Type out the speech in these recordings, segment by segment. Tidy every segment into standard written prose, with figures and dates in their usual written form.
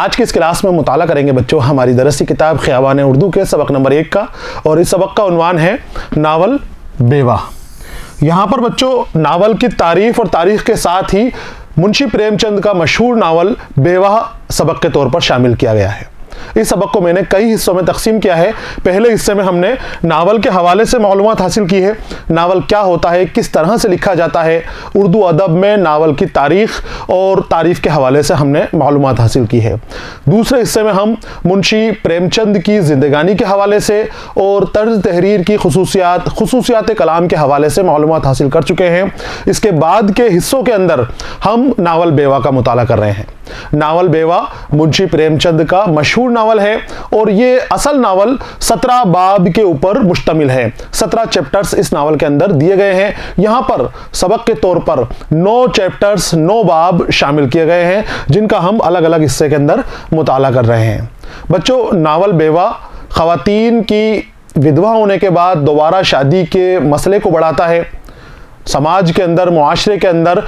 आज की इस क्लास में मुताला करेंगे बच्चों हमारी दरसी किताब ख़ियाबान उर्दू के सबक नंबर 1 का, और इस सबक का उन्वान है नावल बेवा। यहाँ पर बच्चों नावल की तारीफ और तारीख के साथ ही मुंशी प्रेमचंद का मशहूर नावल बेवा सबक के तौर पर शामिल किया गया है। इस सबक को मैंने कई हिस्सों में तकसीम किया है। पहले हिस्से में हमने नावल के हवाले से मालूमात हासिल की है, नावल क्या होता है, किस तरह से लिखा जाता है, उर्दू अदब में नावल की तारीख और तारीफ के हवाले से हमने मालूमात हासिल की है। दूसरे हिस्से में हम मुंशी प्रेमचंद की ज़िंदगानी के हवाले से और तर्ज तहरीर की खसूसियात कलाम के हवाले से मालूमात हासिल कर चुके हैं। इसके बाद के हिस्सों के अंदर हम नावल बेवा का मुताला कर रहे हैं। नावल बेवा मुंशी प्रेमचंद का मशहूर नावल है और ये असल नावल 17 बाब के ऊपर मुश्तमिल है। 17 चैप्टर्स इस नावल के अंदर दिए गए हैं। यहाँ पर सबक के तौर पर 9 चैप्टर्स 9 बाब शामिल किए गए हैं, जिनका हम अलग अलग हिस्से के अंदर मुताला कर रहे हैं। बच्चों, नावल बेवा ख़वातीन की विधवा होने के बाद दोबारा शादी के मसले को बढ़ाता है। समाज के अंदर, मुआशरे के अंदर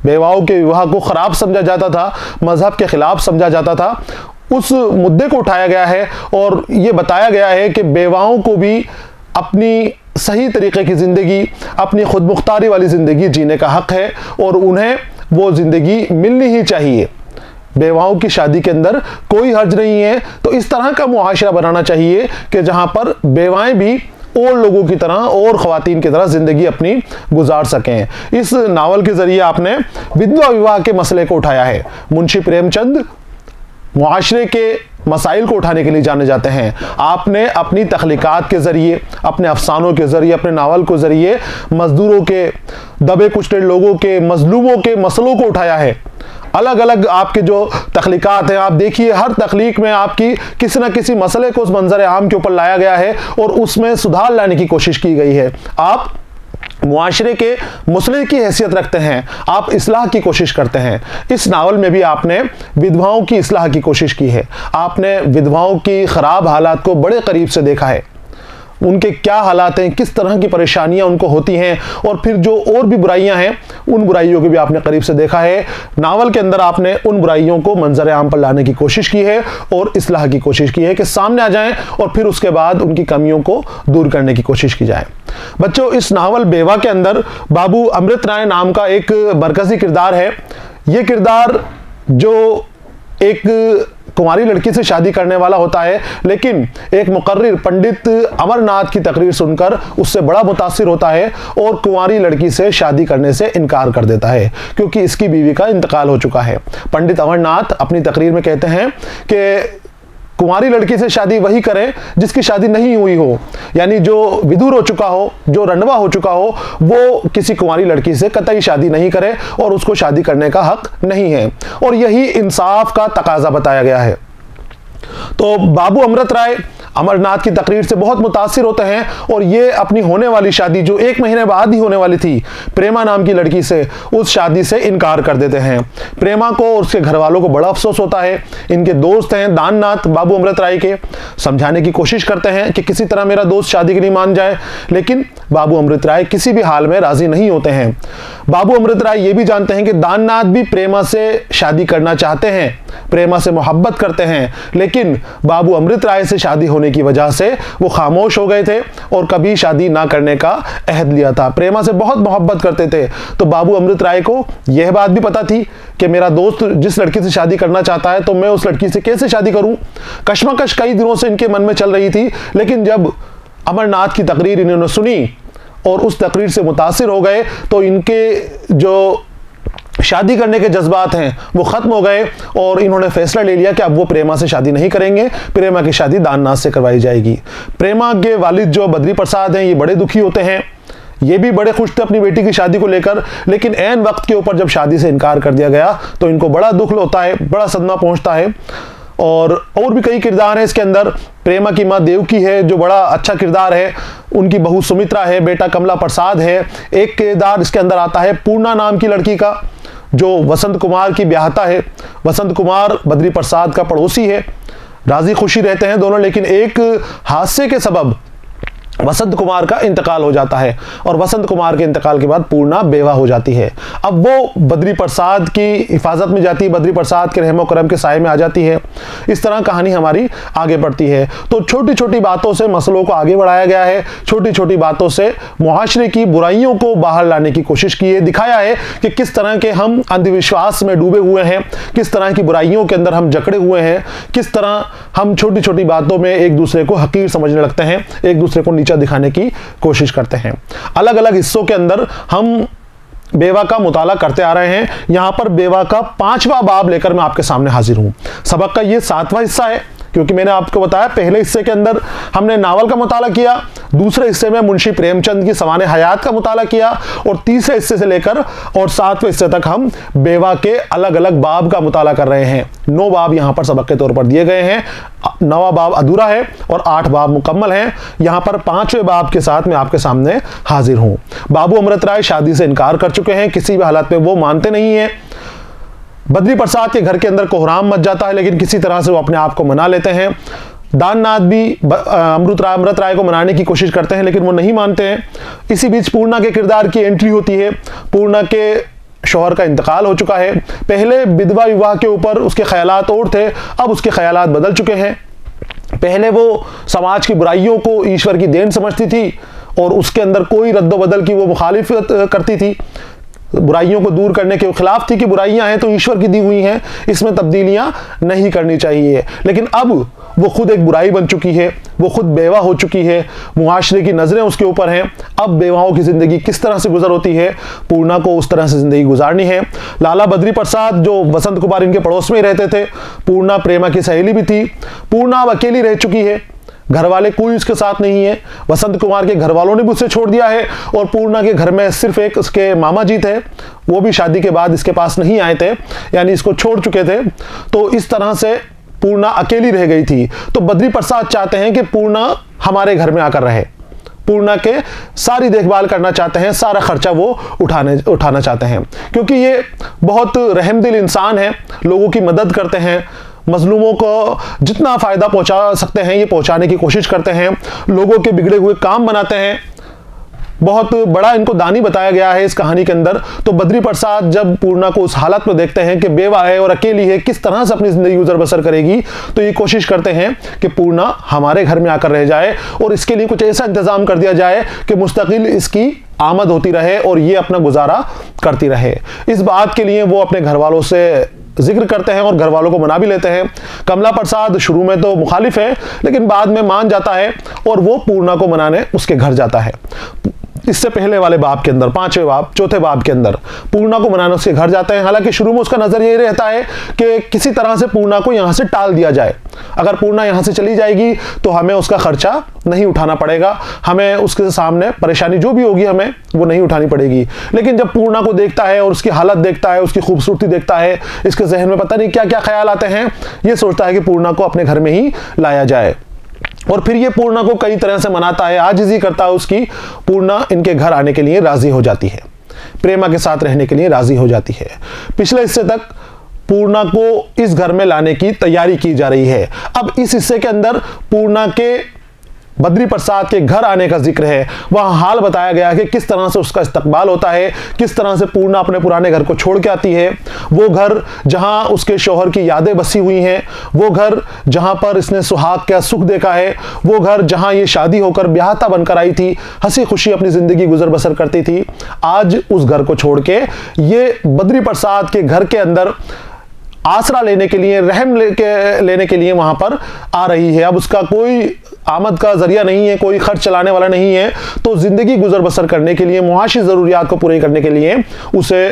बेवाओं के विवाह को ख़राब समझा जाता था, मज़हब के ख़िलाफ़ समझा जाता था। उस मुद्दे को उठाया गया है और ये बताया गया है कि बेवाओं को भी अपनी सही तरीक़े की ज़िंदगी, अपनी खुद मुख्तारी वाली ज़िंदगी जीने का हक़ है और उन्हें वो ज़िंदगी मिलनी ही चाहिए। बेवाओं की शादी के अंदर कोई हर्ज नहीं है। तो इस तरह का मुआशरा बनाना चाहिए कि जहाँ पर बेवाएँ भी और लोगों की तरह और ख़वातीन की तरह ज़िंदगी अपनी गुजार सकें। इस नावल के ज़रिए आपने विधवा विवाह के मसले को उठाया है। मुंशी प्रेमचंद मुआशरे के मसाइल को उठाने के लिए जाने जाते हैं। आपने अपनी तख्लीक़ात के ज़रिए, अपने अफसानों के ज़रिए, अपने नावल के ज़रिए मज़दूरों के, दबे कुचले लोगों के, मज़लूमों के मसलों को उठाया है। अलग अलग आपके जो तख्लीक़ात हैं, आप देखिए हर तख्लीक में आपकी किसी न किसी मसले को उस मंजर आम के ऊपर लाया गया है और उसमें सुधार लाने की कोशिश की गई है। आप मुआशरे के मुस्लिह की हैसियत रखते हैं, आप इस्लाह की कोशिश करते हैं। इस नावल में भी आपने विधवाओं की इस्लाह की कोशिश की है। आपने विधवाओं की ख़राब हालात को बड़े करीब से देखा है, उनके क्या हालात हैं, किस तरह की परेशानियां उनको होती हैं, और फिर जो और भी बुराइयां हैं उन बुराइयों को भी आपने करीब से देखा है। नावल के अंदर आपने उन बुराइयों को मंजर आम पर लाने की कोशिश की है और इस्लाह की कोशिश की है कि सामने आ जाएं और फिर उसके बाद उनकी कमियों को दूर करने की कोशिश की जाए। बच्चों, इस नावल बेवा के अंदर बाबू अमृत राय नाम का एक मरकज़ी किरदार है। ये किरदार जो एक कुंवारी लड़की से शादी करने वाला होता है, लेकिन एक मुकर्रिर पंडित अमरनाथ की तकरीर सुनकर उससे बड़ा मुतासिर होता है और कुंवारी लड़की से शादी करने से इनकार कर देता है, क्योंकि इसकी बीवी का इंतकाल हो चुका है। पंडित अमरनाथ अपनी तकरीर में कहते हैं कि कुंवारी लड़की से शादी वही करें जिसकी शादी नहीं हुई हो, यानी जो विधुर हो चुका हो, जो रंडवा हो चुका हो, वो किसी कुंवारी लड़की से कतई शादी नहीं करे और उसको शादी करने का हक नहीं है। और यही इंसाफ का तकाजा बताया गया है। तो बाबू अमृत राय अमरनाथ की तकरीर से बहुत मुतासिर होते हैं और ये अपनी होने वाली शादी, जो 1 महीने बाद ही होने वाली थी, प्रेमा नाम की लड़की से, उस शादी से इनकार कर देते हैं। प्रेमा को और उसके घर वालों को बड़ा अफसोस होता है। इनके दोस्त हैं दाननाथ बाबू अमृत राय के, समझाने की कोशिश करते हैं कि किसी तरह मेरा दोस्त शादी के लिए मान जाए, लेकिन बाबू अमृत राय किसी भी हाल में राजी नहीं होते हैं। बाबू अमृत राय ये भी जानते हैं कि दाननाथ भी प्रेमा से शादी करना चाहते हैं, प्रेमा से मोहब्बत करते हैं, लेकिन बाबू अमृत राय से शादी होने की वजह से वो खामोश हो गए थे और कभी शादी ना करने का अहद लिया था। प्रेमा से बहुत मोहब्बत करते थे। तो बाबू अमृत राय को यह बात भी पता थी कि मेरा दोस्त जिस लड़की से शादी करना चाहता है तो मैं उस लड़की से कैसे शादी करूं। कश्मकश कई दिनों से इनके मन में चल रही थी, लेकिन जब अमरनाथ की तकरीर इन्होंने सुनी और उस तकरीर से मुतासिर हो गए तो इनके जो शादी करने के जज्बात हैं वो ख़त्म हो गए और इन्होंने फैसला ले लिया कि अब वो प्रेमा से शादी नहीं करेंगे, प्रेमा की शादी दाननाथ से करवाई जाएगी। प्रेमा के वालिद जो बद्री प्रसाद हैं, ये बड़े दुखी होते हैं। ये भी बड़े खुश थे अपनी बेटी की शादी को लेकर, लेकिन ऐन वक्त के ऊपर जब शादी से इनकार कर दिया गया तो इनको बड़ा दुख होता है, बड़ा सदमा पहुंचता है। और भी कई किरदार हैं इसके अंदर। प्रेमा की माँ देवकी है जो बड़ा अच्छा किरदार है, उनकी बहू सुमित्रा है, बेटा कमला प्रसाद है। एक किरदार इसके अंदर आता है पूर्णा नाम की लड़की का, जो वसंत कुमार की ब्याहता है। वसंत कुमार बद्री प्रसाद का पड़ोसी है, राजी खुशी रहते हैं दोनों, लेकिन एक हादसे के सबब वसंत कुमार का इंतकाल हो जाता है और वसंत कुमार के इंतकाल के बाद पूर्णा बेवा हो जाती है। अब वो बद्री प्रसाद की हिफाजत में जाती है, बद्री प्रसाद के रहमो करम के साए में आ जाती है। इस तरह कहानी हमारी आगे बढ़ती है। तो छोटी छोटी बातों से मसलों को आगे बढ़ाया गया है, छोटी छोटी बातों से मुआशरे की बुराइयों को बाहर लाने की कोशिश की है, दिखाया है कि किस तरह के हम अंधविश्वास में डूबे हुए हैं, किस तरह की बुराइयों के अंदर हम जकड़े हुए हैं, किस तरह हम छोटी छोटी बातों में एक दूसरे को हकीर समझने लगते हैं, एक दूसरे को दिखाने की कोशिश करते हैं। अलग अलग हिस्सों के अंदर हम बेवा का मुताला करते आ रहे हैं। यहां पर बेवा का 5वां बाब लेकर मैं आपके सामने हाजिर हूं। सबक का यह 7वां हिस्सा है, क्योंकि मैंने आपको बताया पहले हिस्से के अंदर हमने नावल का मुताला किया, दूसरे हिस्से में मुंशी प्रेमचंद की सवाने हयात का मुताला किया और तीसरे हिस्से से लेकर और 7वें हिस्से तक हम बेवा के अलग अलग बाब का मुताला कर रहे हैं। 9 बाब यहां पर सबक के तौर पर दिए गए हैं, 9वां बाब अधूरा है और 8 बाब मुकम्मल हैं। यहां पर 5वें बाब के साथ मैं आपके सामने हाजिर हूं। बाबू अमृत राय शादी से इनकार कर चुके हैं, किसी भी हालत में वो मानते नहीं है। बद्री प्रसाद के घर के अंदर कोहराम मच जाता है, लेकिन किसी तरह से वो अपने आप को मना लेते हैं। दाननाथ भी अमृत राय को मनाने की कोशिश करते हैं, लेकिन वो नहीं मानते हैं। इसी बीच पूर्णा के किरदार की एंट्री होती है। पूर्णा के शौहर का इंतकाल हो चुका है। पहले विधवा विवाह के ऊपर उसके ख्यालात और थे, अब उसके ख्यालात बदल चुके हैं। पहले वो समाज की बुराइयों को ईश्वर की देन समझती थी और उसके अंदर कोई रद्दोबदल की वो मुखालिफत करती थी, बुराइयों को दूर करने के खिलाफ थी कि बुराइयां हैं तो ईश्वर की दी हुई हैं, इसमें तब्दीलियां नहीं करनी चाहिए। लेकिन अब वो खुद एक बुराई बन चुकी है, वो खुद बेवा हो चुकी है, मुआशरे की नजरें उसके ऊपर हैं। अब बेवाओं की जिंदगी किस तरह से गुजर होती है, पूर्णा को उस तरह से जिंदगी गुजारनी है। लाला बद्री प्रसाद जो वसंत कुमार इनके पड़ोस में ही रहते थे, पूर्णा प्रेमा की सहेली भी थी। पूर्णा अब अकेली रह चुकी है, घर वाले कोई उसके साथ नहीं है। वसंत कुमार के घर वालों ने भी उसे छोड़ दिया है और पूर्णा के घर में सिर्फ एक उसके मामा जी थे, वो भी शादी के बाद इसके पास नहीं आए थे, यानी इसको छोड़ चुके थे। तो इस तरह से पूर्णा अकेली रह गई थी। तो बद्री प्रसाद चाहते हैं कि पूर्णा हमारे घर में आकर रहे, पूर्णा के सारी देखभाल करना चाहते हैं, सारा खर्चा वो उठाना चाहते हैं, क्योंकि ये बहुत रहमदिल इंसान है, लोगों की मदद करते हैं, मजलूमों को जितना फायदा पहुंचा सकते हैं ये पहुंचाने की कोशिश करते हैं, लोगों के बिगड़े हुए काम बनाते हैं। बहुत बड़ा इनको दानी बताया गया है इस कहानी के अंदर। तो बद्री प्रसाद जब पूर्णा को उस हालत में देखते हैं कि बेवा है और अकेली है, किस तरह से अपनी जिंदगी गुजर बसर करेगी, तो ये कोशिश करते हैं कि पूर्णा हमारे घर में आकर रह जाए और इसके लिए कुछ ऐसा इंतजाम कर दिया जाए कि मुस्तकिल इसकी आमद होती रहे और ये अपना गुजारा करती रहे। इस बात के लिए वो अपने घर वालों से जिक्र करते हैं और घर वालों को मना भी लेते हैं। कमला प्रसाद शुरू में तो मुखालिफ है, लेकिन बाद में मान जाता है और वो पूर्णा को मनाने उसके घर जाता है। इससे पहले वाले बाब के अंदर, 5वें बाब, 4थे बाब के अंदर पूर्णा को मनाने उसके घर जाते हैं। हालांकि शुरू में उसका नजर यही रहता है कि किसी तरह से पूर्णा को यहां से टाल दिया जाए। अगर पूर्णा यहां से चली जाएगी तो हमें उसका खर्चा नहीं उठाना पड़ेगा, हमें उसके सामने परेशानी जो भी होगी हमें वो नहीं उठानी पड़ेगी। लेकिन जब पूर्णा को देखता है और उसकी हालत देखता है, उसकी खूबसूरती देखता है, इसके जहन में पता नहीं क्या क्या ख्याल आते हैं, ये सोचता है कि पूर्णा को अपने घर में ही लाया जाए। और फिर ये पूर्णा को कई तरह से मनाता है, आजिज़ी करता है उसकी। पूर्णा इनके घर आने के लिए राजी हो जाती है, प्रेमा के साथ रहने के लिए राजी हो जाती है। पिछले हिस्से तक पूर्णा को इस घर में लाने की तैयारी की जा रही है। अब इस हिस्से के अंदर पूर्णा के बद्री प्रसाद के घर आने का जिक्र है। वहां हाल बताया गया कि किस तरह से उसका इस्तकबाल होता है, किस तरह से पूर्णा अपने पुराने घर को छोड़ के आती है। वो घर जहां उसके शौहर की यादें बसी हुई हैं, वो घर जहां पर इसने सुहाग का सुख देखा है, वो घर जहां ये शादी होकर ब्याहता बनकर आई थी, हंसी खुशी अपनी जिंदगी गुजर बसर करती थी, आज उस घर को छोड़ के ये बद्री प्रसाद के घर के अंदर आसरा लेने के लिए, रहम लेने के लिए वहां पर आ रही है। अब उसका कोई आमद का जरिया नहीं है, कोई खर्च चलाने वाला नहीं है, तो जिंदगी गुजर बसर करने के लिए, मुआशी जरूरियात को पूरी करने के लिए उसे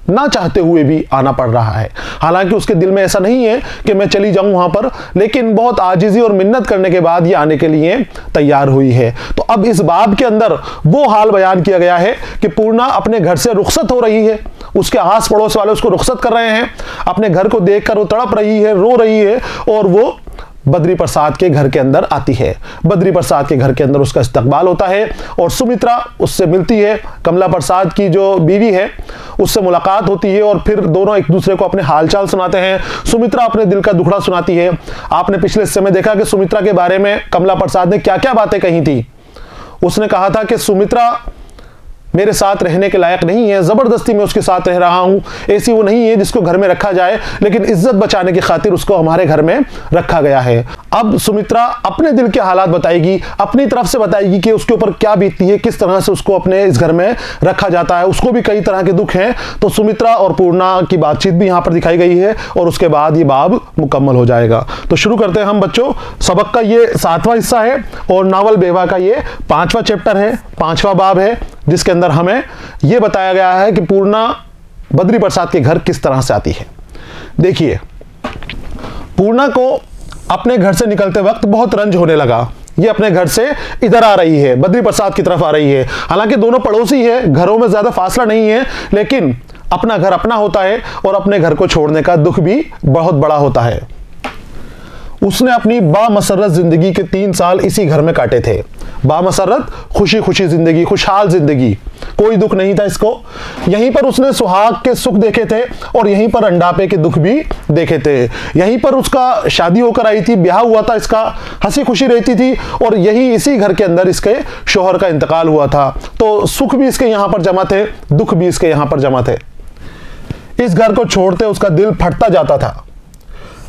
ना चाहते हुए भी आना पड़ रहा है। हालांकि उसके दिल में ऐसा नहीं है कि मैं चली जाऊं वहां पर, लेकिन बहुत आजिज़ी और मिन्नत करने के बाद ये आने के लिए तैयार हुई है। तो अब इस बाब के अंदर वो हाल बयान किया गया है कि पूर्णा अपने घर से रुखसत हो रही है, उसके आस पड़ोस वाले उसको रुखसत कर रहे हैं, अपने घर को देखकर वो तड़प रही है, रो रही है और वो बद्री प्रसाद के घर के अंदर आती है। बद्री प्रसाद के घर के अंदर उसका इस्तकबाल होता है और सुमित्रा उससे मिलती है, कमला प्रसाद की जो बीवी है उससे मुलाकात होती है और फिर दोनों एक दूसरे को अपने हालचाल सुनाते हैं। सुमित्रा अपने दिल का दुखड़ा सुनाती है। आपने पिछले हिस्से में देखा कि सुमित्रा के बारे में कमला प्रसाद ने क्या क्या बातें कही थी। उसने कहा था कि सुमित्रा मेरे साथ रहने के लायक नहीं है, जबरदस्ती मैं उसके साथ रह रहा हूं, ऐसी वो नहीं है जिसको घर में रखा जाए, लेकिन इज्जत बचाने की खातिर उसको हमारे घर में रखा गया है। अब सुमित्रा अपने दिल के हालात बताएगी, अपनी तरफ से बताएगी कि उसके ऊपर क्या बीतती है, किस तरह से उसको अपने इस घर में रखा जाता है। उसको भी कई तरह के दुख हैं। तो सुमित्रा और पूर्णा की बातचीत भी यहां पर दिखाई गई है और उसके बाद ये बाब मुकम्मल हो जाएगा। तो शुरू करते हैं हम बच्चों। सबक का ये 7वां हिस्सा है और नावल बेवा का ये 5वां चैप्टर है, 5वां बाब है, जिसके अंदर हमें यह बताया गया है कि पूर्णा बद्री प्रसाद के घर किस तरह से आती है। देखिए, पूर्णा को अपने घर से निकलते वक्त बहुत रंज होने लगा। ये अपने घर से इधर आ रही है, बद्री प्रसाद की तरफ आ रही है। हालांकि दोनों पड़ोसी है, घरों में ज्यादा फासला नहीं है, लेकिन अपना घर अपना होता है और अपने घर को छोड़ने का दुख भी बहुत बड़ा होता है। उसने अपनी बामसरत जिंदगी के 3 साल इसी घर में काटे थे। बामसरत, खुशी खुशी जिंदगी, खुशहाल जिंदगी, कोई दुख नहीं था इसको। यहीं पर उसने सुहाग के सुख देखे थे और यहीं पर अंडापे के दुख भी देखे थे। यहीं पर उसका शादी होकर आई थी, ब्याह हुआ था इसका, हंसी खुशी रहती थी और यही इसी घर के अंदर इसके शोहर का इंतकाल हुआ था। तो सुख भी इसके यहां पर जमा थे, दुख भी इसके यहां पर जमा थे। इस घर को छोड़ते उसका दिल फटता जाता था।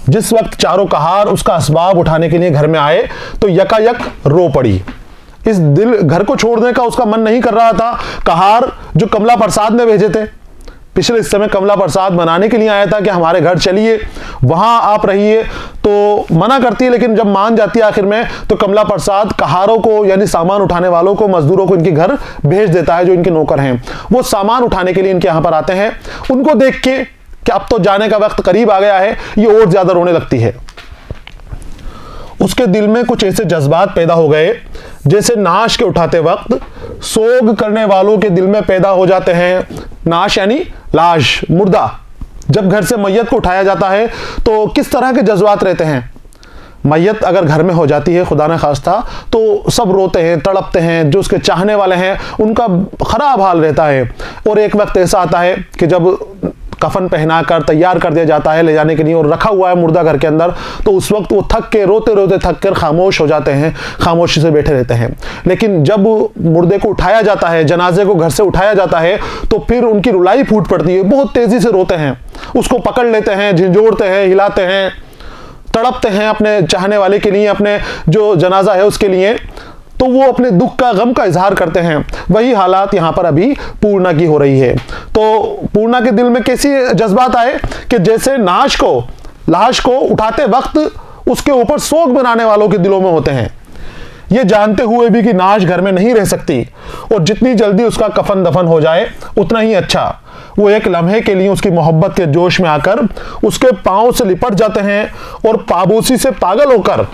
जिस वक्त चारों कहार उसका असबाब उठाने के लिए घर में आए तो यकायक रो पड़ी। इस घर को छोड़ने का उसका मन नहीं कर रहा था। कहार जो कमला प्रसाद ने भेजे थे, पिछले हिस्से में कमला प्रसाद मनाने के लिए आया था कि हमारे घर चलिए, वहां आप रहिए, तो मना करती है, लेकिन जब मान जाती है आखिर में तो कमला प्रसाद कहारों को, यानी सामान उठाने वालों को, मजदूरों को इनके घर भेज देता है, जो इनके नौकर हैं। वो सामान उठाने के लिए इनके यहां पर आते हैं। उनको देख के कि अब तो जाने का वक्त करीब आ गया है, ये और ज्यादा रोने लगती है। उसके दिल में कुछ ऐसे जज्बात पैदा हो गए जैसे नाश के उठाते वक्त सोग करने वालों के दिल में पैदा हो जाते हैं। नाश यानी लाश, मुर्दा। जब घर से मैयत को उठाया जाता है तो किस तरह के जज्बात रहते हैं। मैयत अगर घर में हो जाती है, खुदा न खास्ता, तो सब रोते हैं, तड़पते हैं। जो उसके चाहने वाले हैं उनका खराब हाल रहता है। और एक वक्त ऐसा आता है कि जब कफन पहनाकर तैयार कर दिया जाता है ले जाने के लिए और रखा हुआ है मुर्दा घर के अंदर, तो उस वक्त वो थक के, रोते रोते थक कर खामोश हो जाते हैं, खामोशी से बैठे रहते हैं। लेकिन जब मुर्दे को उठाया जाता है, जनाजे को घर से उठाया जाता है, तो फिर उनकी रुलाई फूट पड़ती है, बहुत तेजी से रोते हैं, उसको पकड़ लेते हैं, झिंझोड़ते हैं, हिलाते हैं, तड़पते हैं अपने चाहने वाले के लिए, अपने जो जनाजा है उसके लिए। तो वो अपने दुख का, गम का इजहार करते हैं। वही हालात यहां पर अभी पूर्णा की हो रही है। तो पूर्णा के दिल में कैसी जज्बात आए कि जैसे लाश को उठाते वक्त उसके ऊपर सोग बनाने वालों के दिलों में होते हैं, ये जानते हुए भी कि नाश घर में नहीं रह सकती और जितनी जल्दी उसका कफन दफन हो जाए उतना ही अच्छा। वो एक लम्हे के लिए उसकी मोहब्बत के जोश में आकर उसके पांव से लिपट जाते हैं और पाबूसी से पागल होकर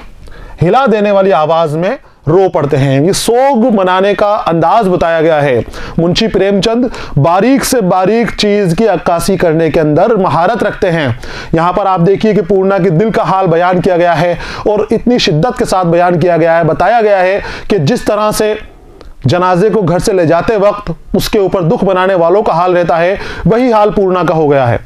हिला देने वाली आवाज में रो पड़ते हैं। ये सोग मनाने का अंदाज बताया गया है। मुंशी प्रेमचंद बारीक से बारीक चीज की अक्कासी करने के अंदर महारत रखते हैं। यहां पर आप देखिए कि पूर्णा के दिल का हाल बयान किया गया है और इतनी शिद्दत के साथ बयान किया गया है, बताया गया है कि जिस तरह से जनाजे को घर से ले जाते वक्त उसके ऊपर दुख बनाने वालों का हाल रहता है, वही हाल पूर्णा का हो गया है।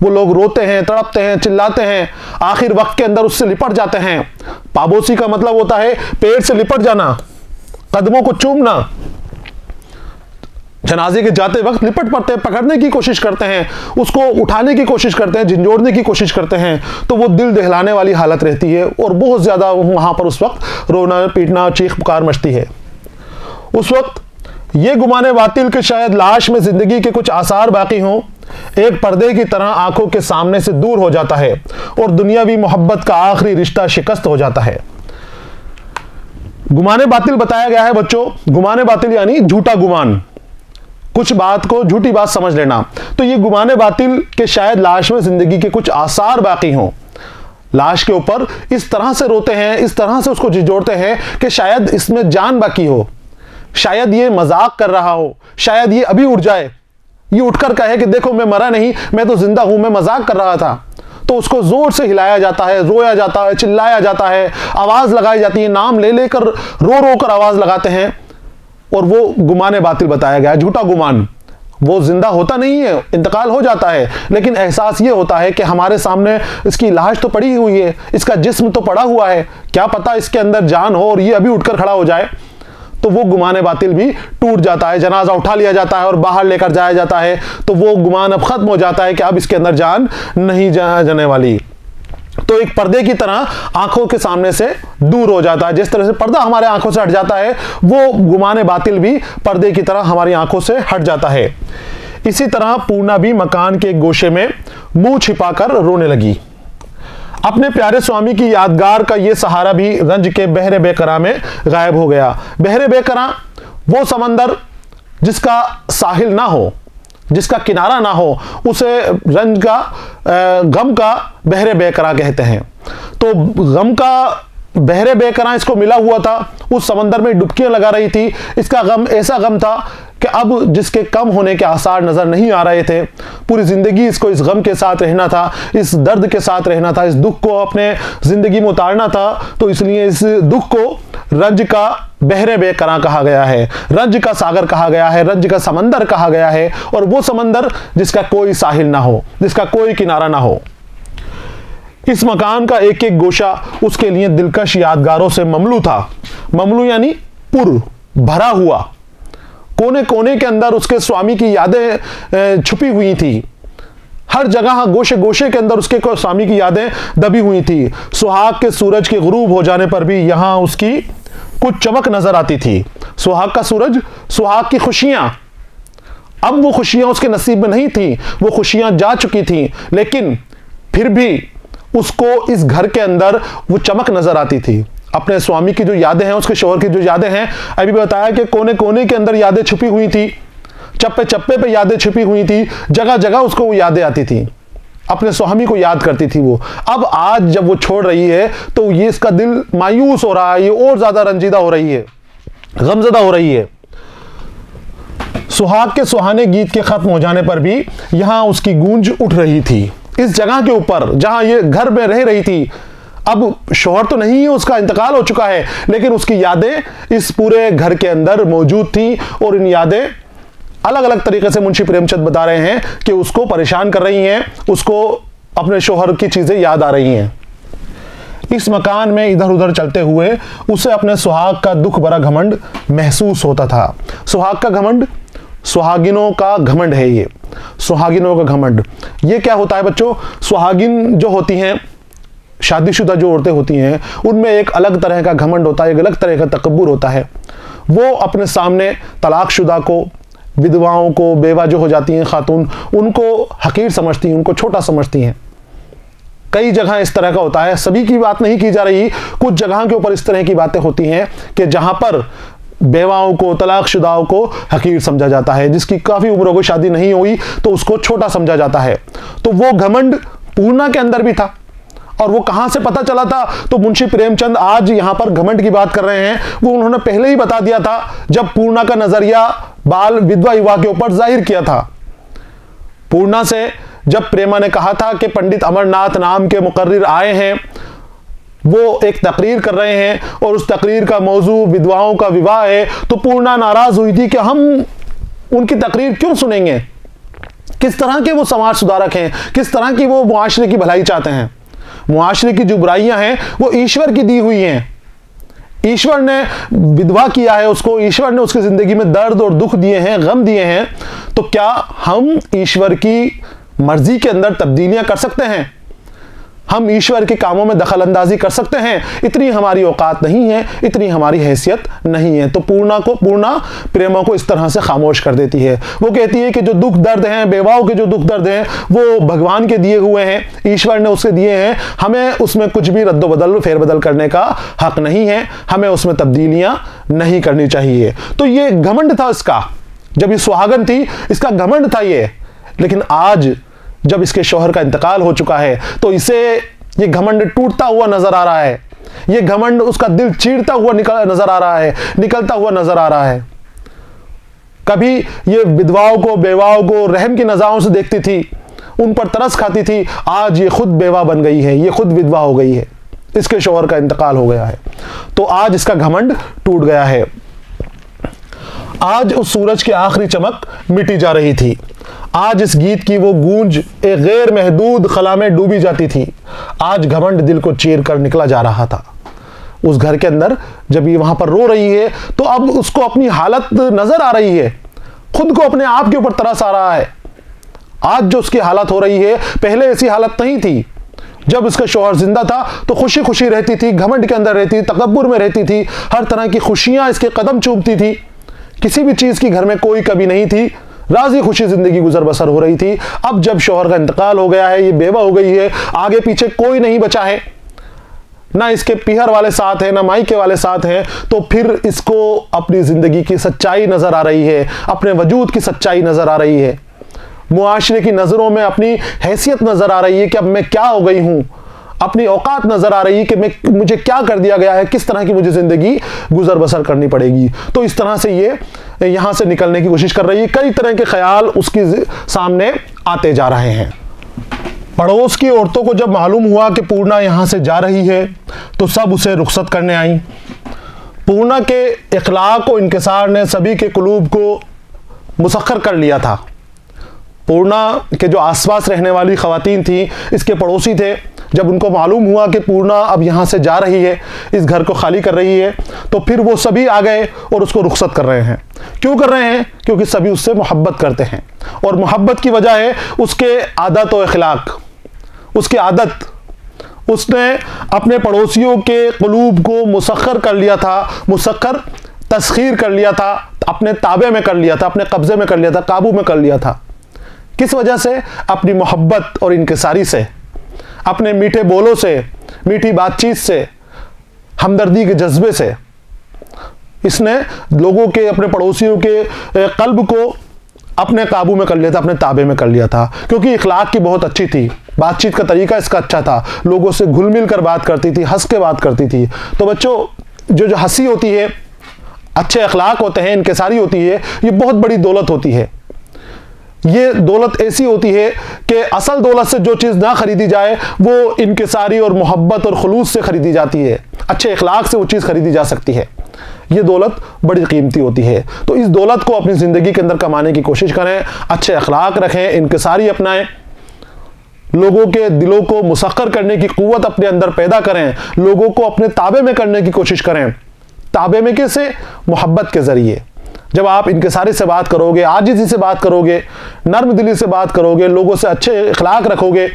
वो लोग रोते हैं, तड़पते हैं, चिल्लाते हैं, आखिर वक्त के अंदर उससे लिपट जाते हैं। पाबोसी का मतलब होता है पेड़ से लिपट जाना, कदमों को चूमना। जनाजे के जाते वक्त लिपट पड़ते हैं, पकड़ने की कोशिश करते हैं, उसको उठाने की कोशिश करते हैं, झिंझोड़ने की कोशिश करते हैं। तो वो दिल दहलाने वाली हालत रहती है और बहुत ज्यादा वहां पर उस वक्त रोना, पीटना, चीख पुकार मचती है। उस वक्त ये गुमाने बातिल के शायद लाश में जिंदगी के कुछ आसार बाकी हों, एक पर्दे की तरह आंखों के सामने से दूर हो जाता है और दुनियावी मोहब्बत का आखिरी रिश्ता शिकस्त हो जाता है। गुमाने बातिल बताया गया है बच्चों। गुमाने बातिल यानी झूठा गुमान, कुछ बात को झूठी बात समझ लेना। तो ये गुमाने बातिल के शायद लाश में जिंदगी के कुछ आसार बाकी हों। लाश के ऊपर इस तरह से रोते हैं, इस तरह से उसको झिझोड़ते हैं कि शायद इसमें जान बाकी हो, शायद ये मजाक कर रहा हो, शायद ये अभी उठ जाए, ये उठकर कहे कि देखो मैं मरा नहीं, मैं तो जिंदा हूं, मैं मजाक कर रहा था। तो उसको जोर से हिलाया जाता है, रोया जाता है, चिल्लाया जाता है, आवाज लगाई जाती है, नाम ले लेकर रो रो कर आवाज लगाते हैं। और वो गुमाने बातिल बताया गया, झूठा गुमान। वो जिंदा होता नहीं है, इंतकाल हो जाता है, लेकिन एहसास ये होता है कि हमारे सामने इसकी लाश तो पड़ी हुई है, इसका जिस्म तो पड़ा हुआ है, क्या पता इसके अंदर जान हो और ये अभी उठकर खड़ा हो जाए। तो वो गुमान बातिल भी टूट जाता है, जनाजा उठा लिया जाता है और बाहर लेकर जाया जाता है, तो वो गुमान अब खत्म हो जाता है कि अब इसके अंदर जान नहीं जाने वाली। तो एक पर्दे की तरह आंखों के सामने से दूर हो जाता है। जिस तरह से पर्दा हमारे आंखों से हट जाता है, वो गुमान बातिल भी पर्दे की तरह हमारी आंखों से हट जाता है। इसी तरह पूर्णा भी मकान के एक गोशे में मुंह छिपाकर रोने लगी। अपने प्यारे स्वामी की यादगार का ये सहारा भी रंज के बहरे बेकरां में गायब हो गया। बहरे बेकरां वो समंदर जिसका साहिल ना हो, जिसका किनारा ना हो, उसे रंज का गम का बहरे बेकरां कहते हैं। तो गम का बहरे बेकरां इसको मिला हुआ था, उस समंदर में डुबकियां लगा रही थी। इसका गम ऐसा गम था कि अब जिसके कम होने के आसार नजर नहीं आ रहे थे। पूरी जिंदगी इसको इस गम के साथ रहना था, इस दर्द के साथ रहना था, इस दुख को अपने जिंदगी में उतारना था। तो इसलिए इस दुख को रंज का बहरे बेकरां कहा गया है, रंज का सागर कहा गया है, रंज का समंदर कहा गया है। और वो समंदर जिसका कोई साहिल ना हो, जिसका कोई किनारा ना हो। इस मकान का एक एक गोशा उसके लिए दिलकश यादगारों से ममलू था। ममलू यानी पुर, भरा हुआ। कोने कोने के अंदर उसके स्वामी की यादें छुपी हुई थी। हर जगह गोशे गोशे के अंदर उसके स्वामी की यादें दबी हुई थी। सुहाग के सूरज के गुरूब हो जाने पर भी यहां उसकी कुछ चमक नजर आती थी। सुहाग का सूरज, सुहाग की खुशियां, अब वो खुशियां उसके नसीब में नहीं थी, वो खुशियां जा चुकी थी, लेकिन फिर भी उसको इस घर के अंदर वो चमक नजर आती थी। अपने स्वामी की जो यादें हैं, उसके शोहर की जो यादें हैं, अभी बताया कि कोने कोने के अंदर यादें छुपी हुई थी, चप्पे चप्पे पे यादें छुपी हुई थी, जगह जगह उसको वो यादें आती थी, अपने स्वामी को याद करती थी वो। अब आज जब वो छोड़ रही है तो ये इसका दिल मायूस हो रहा है, ये और ज्यादा रंजीदा हो रही है, गमजदा हो रही है। सुहाग के सुहाने गीत के खत्म हो जाने पर भी यहां उसकी गूंज उठ रही थी। इस जगह के ऊपर जहां ये घर में रह रही थी, अब शौहर तो नहीं है, उसका इंतकाल हो चुका है, लेकिन उसकी यादें इस पूरे घर के अंदर मौजूद थी। और इन यादें अलग अलग तरीके से मुंशी प्रेमचंद बता रहे हैं कि उसको परेशान कर रही हैं, उसको अपने शौहर की चीजें याद आ रही हैं। इस मकान में इधर उधर चलते हुए उसे अपने सुहाग का दुख भरा घमंड महसूस होता था। सुहाग का घमंड, सुहागिनों का घमंड है ये, सुहागिनों का घमंड। ये क्या होता है बच्चों? सुहागिन जो होती हैं, शादीशुदा जो औरतें होती हैं, उनमें एक अलग तरह का घमंड होता है, एक अलग तरह का तकब्बुर होता है। वो अपने सामने तलाकशुदा को, विधवाओं को, बेवा जो हो जाती हैं खातून, उनको हकीर समझती हैं, उनको छोटा समझती हैं। कई जगह इस तरह का होता है, सभी की बात नहीं की जा रही, कुछ जगह के ऊपर इस तरह की बातें होती हैं कि जहां पर बेवाओं को, तलाकशुदाओं को हकीर समझा जाता है। जिसकी काफी उम्र हो गई, शादी नहीं हुई, तो उसको छोटा समझा जाता है। तो वो घमंड पूर्णा के अंदर भी था। और वो कहां से पता चला था? तो मुंशी प्रेमचंद आज यहां पर घमंड की बात कर रहे हैं, वो उन्होंने पहले ही बता दिया था जब पूर्णा का नजरिया बाल विधवा युवा के ऊपर जाहिर किया था। पूर्णा से जब प्रेमा ने कहा था कि पंडित अमरनाथ नाम के मुकर्रिर आए हैं, वो एक तकरीर कर रहे हैं और उस तकरीर का मौजू विधवाओं का विवाह है, तो पूर्णा नाराज हुई थी कि हम उनकी तकरीर क्यों सुनेंगे। किस तरह के वो समाज सुधारक हैं, किस तरह की वो मुआशरे की भलाई चाहते हैं। मुआशरे की जो बुराइयां हैं वो ईश्वर की दी हुई हैं। ईश्वर ने विधवा किया है उसको, ईश्वर ने उसकी जिंदगी में दर्द और दुख दिए हैं, गम दिए हैं। तो क्या हम ईश्वर की मर्जी के अंदर तब्दीलियां कर सकते हैं? हम ईश्वर के कामों में दखल अंदाजी कर सकते हैं? इतनी हमारी औकात नहीं है, इतनी हमारी हैसियत नहीं है। तो पूर्णा प्रेमा को इस तरह से खामोश कर देती है। वो कहती है कि जो दुख दर्द हैं, बेवाओं के जो दुख दर्द हैं, वो भगवान के दिए हुए हैं, ईश्वर ने उसे दिए हैं। हमें उसमें कुछ भी रद्दोबदल, फेरबदल करने का हक नहीं है, हमें उसमें तब्दीलियां नहीं करनी चाहिए। तो ये घमंड था इसका, जब ये सुहागन थी इसका घमंड था ये। लेकिन आज जब इसके शौहर का इंतकाल हो चुका है तो इसे ये घमंड टूटता हुआ नजर आ रहा है, ये घमंड उसका दिल चीरता हुआ नजर आ रहा है, निकलता हुआ नजर आ रहा है। कभी ये विधवाओं को, बेवाओं को रहम की नज़रों से देखती थी, उन पर तरस खाती थी, आज ये खुद बेवा बन गई है, ये खुद विधवा हो गई है, इसके शौहर का इंतकाल हो गया है। तो आज इसका घमंड टूट गया है। आज उस सूरज की आखिरी चमक मिटी जा रही थी। आज इस गीत की वो गूंज एक गैर महदूद खला में डूबी जाती थी। आज घमंड दिल को चीर कर निकला जा रहा था। उस घर के अंदर जब ये वहां पर रो रही है तो अब उसको अपनी हालत नजर आ रही है, खुद को अपने आप के ऊपर तरस आ रहा है। आज जो उसकी हालत हो रही है, पहले ऐसी हालत नहीं थी। जब उसका शौहर जिंदा था तो खुशी खुशी रहती थी, घमंड के अंदर रहती, तकब्बुर में रहती थी, हर तरह की खुशियां इसके कदम चूमती थी, किसी भी चीज की घर में कोई कमी नहीं थी, राजी खुशी जिंदगी गुजर बसर हो रही थी। अब जब शौहर का इंतकाल हो गया है, ये बेवा हो गई है, आगे पीछे कोई नहीं बचा है, ना इसके पीहर वाले साथ हैं, ना मायके वाले साथ हैं, तो फिर इसको अपनी जिंदगी की सच्चाई नजर आ रही है, अपने वजूद की सच्चाई नजर आ रही है, मुआशरे की नजरों में अपनी हैसियत नजर आ रही है कि अब मैं क्या हो गई हूं, अपनी औकात नजर आ रही है कि मुझे क्या कर दिया गया है, किस तरह की मुझे जिंदगी गुजर बसर करनी पड़ेगी। तो इस तरह से ये यहां से निकलने की कोशिश कर रही है। कई तरह के ख्याल उसके सामने आते जा रहे हैं। पड़ोस की औरतों को जब मालूम हुआ कि पूर्णा यहां से जा रही है तो सब उसे रुखसत करने आई। पूर्णा के इखलाक और इंकिसार ने सभी के कुलूब को मुसख्खर कर लिया था। पूर्णा के जो आसपास रहने वाली ख़वातीन थी, इसके पड़ोसी थे, जब उनको मालूम हुआ कि पूर्णा अब यहाँ से जा रही है, इस घर को खाली कर रही है, तो फिर वो सभी आ गए और उसको रुखसत कर रहे हैं। क्यों कर रहे हैं? क्योंकि सभी उससे मोहब्बत करते हैं, और मोहब्बत की वजह है उसके आदत और अखलाक, उसकी आदत। उसने अपने पड़ोसियों के क़ुलूब को मुसख्खर कर लिया था, मुसख्खर तस्खीर कर लिया था, अपने ताबे में कर लिया था, अपने कब्ज़े में कर लिया था, काबू में कर लिया था। किस वजह से? अपनी मोहब्बत और इनकिसारी से, अपने मीठे बोलों से, मीठी बातचीत से, हमदर्दी के जज्बे से इसने लोगों के, अपने पड़ोसियों के कल्ब को अपने काबू में कर लिया था, अपने ताबे में कर लिया था। क्योंकि इखलाक की बहुत अच्छी थी, बातचीत का तरीका इसका अच्छा था, लोगों से घुल मिल कर बात करती थी, हंस के बात करती थी। तो बच्चों, जो हंसी होती है, अच्छे अखलाक होते हैं, इनकिसारी होती है, ये बहुत बड़ी दौलत होती है। ये दौलत ऐसी होती है कि असल दौलत से जो चीज़ ना खरीदी जाए वो इनकिसारी और मोहब्बत और खुलूस से खरीदी जाती है, अच्छे इखलाक से वो चीज़ खरीदी जा सकती है। ये दौलत बड़ी कीमती होती है। तो इस दौलत को अपनी ज़िंदगी के अंदर कमाने की कोशिश करें, अच्छे अखलाक रखें, इनकिसारी अपनाएं, लोगों के दिलों को मुसख्खर करने की क़ुव्वत अपने अंदर पैदा करें, लोगों को अपने ताबे में करने की कोशिश करें। ताबे में कैसे? मोहब्बत के ज़रिए। जब आप इनकिसारी से बात करोगे, आजिज़ी से बात करोगे, नर्म दिली से बात करोगे, लोगों से अच्छे इखलाक रखोगे,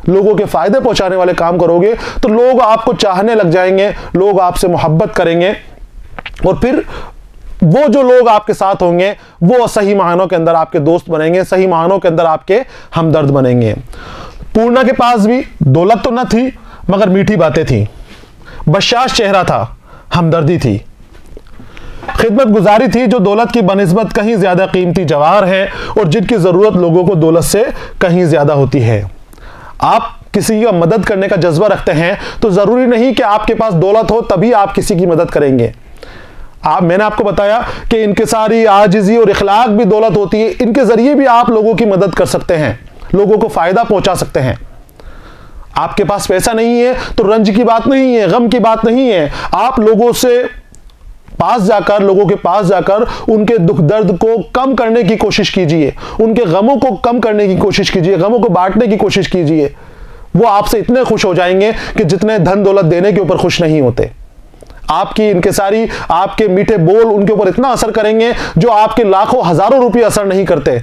लोगों के फ़ायदे पहुंचाने वाले काम करोगे, तो लोग आपको चाहने लग जाएंगे, लोग आपसे मोहब्बत करेंगे, और फिर वो जो लोग आपके साथ होंगे वो सही मायनों के अंदर आपके दोस्त बनेंगे, सही मायनों के अंदर आपके हमदर्द बनेंगे। पूर्णा के पास भी दौलत तो न थी, मगर मीठी बातें थी, बशाश चेहरा था, हमदर्दी थी, खिदमत गुजारी थी, जो दौलत की बनिस्बत कहीं ज्यादा कीमती जवाहर है और जिनकी जरूरत लोगों को दौलत से कहीं ज्यादा होती है। आप किसी की मदद करने का जज्बा रखते हैं तो जरूरी नहीं कि आपके पास दौलत हो तभी आप किसी की मदद करेंगे। मैंने आपको बताया कि इनकिसारी, आजिज़ी और इखलाक भी दौलत होती है, इनके जरिए भी आप लोगों की मदद कर सकते हैं, लोगों को फायदा पहुंचा सकते हैं। आपके पास पैसा नहीं है तो रंज की बात नहीं है, गम की बात नहीं है। आप लोगों से पास जाकर, लोगों के पास जाकर उनके दुख दर्द को कम करने की कोशिश कीजिए, उनके गमों को कम करने की कोशिश कीजिए, गमों को बांटने की कोशिश कीजिए। वो आपसे इतने खुश हो जाएंगे कि जितने धन दौलत देने के ऊपर खुश नहीं होते। आपकी इनकिसारी, आपके मीठे बोल उनके ऊपर इतना असर करेंगे जो आपके लाखों हजारों रुपये असर नहीं करते,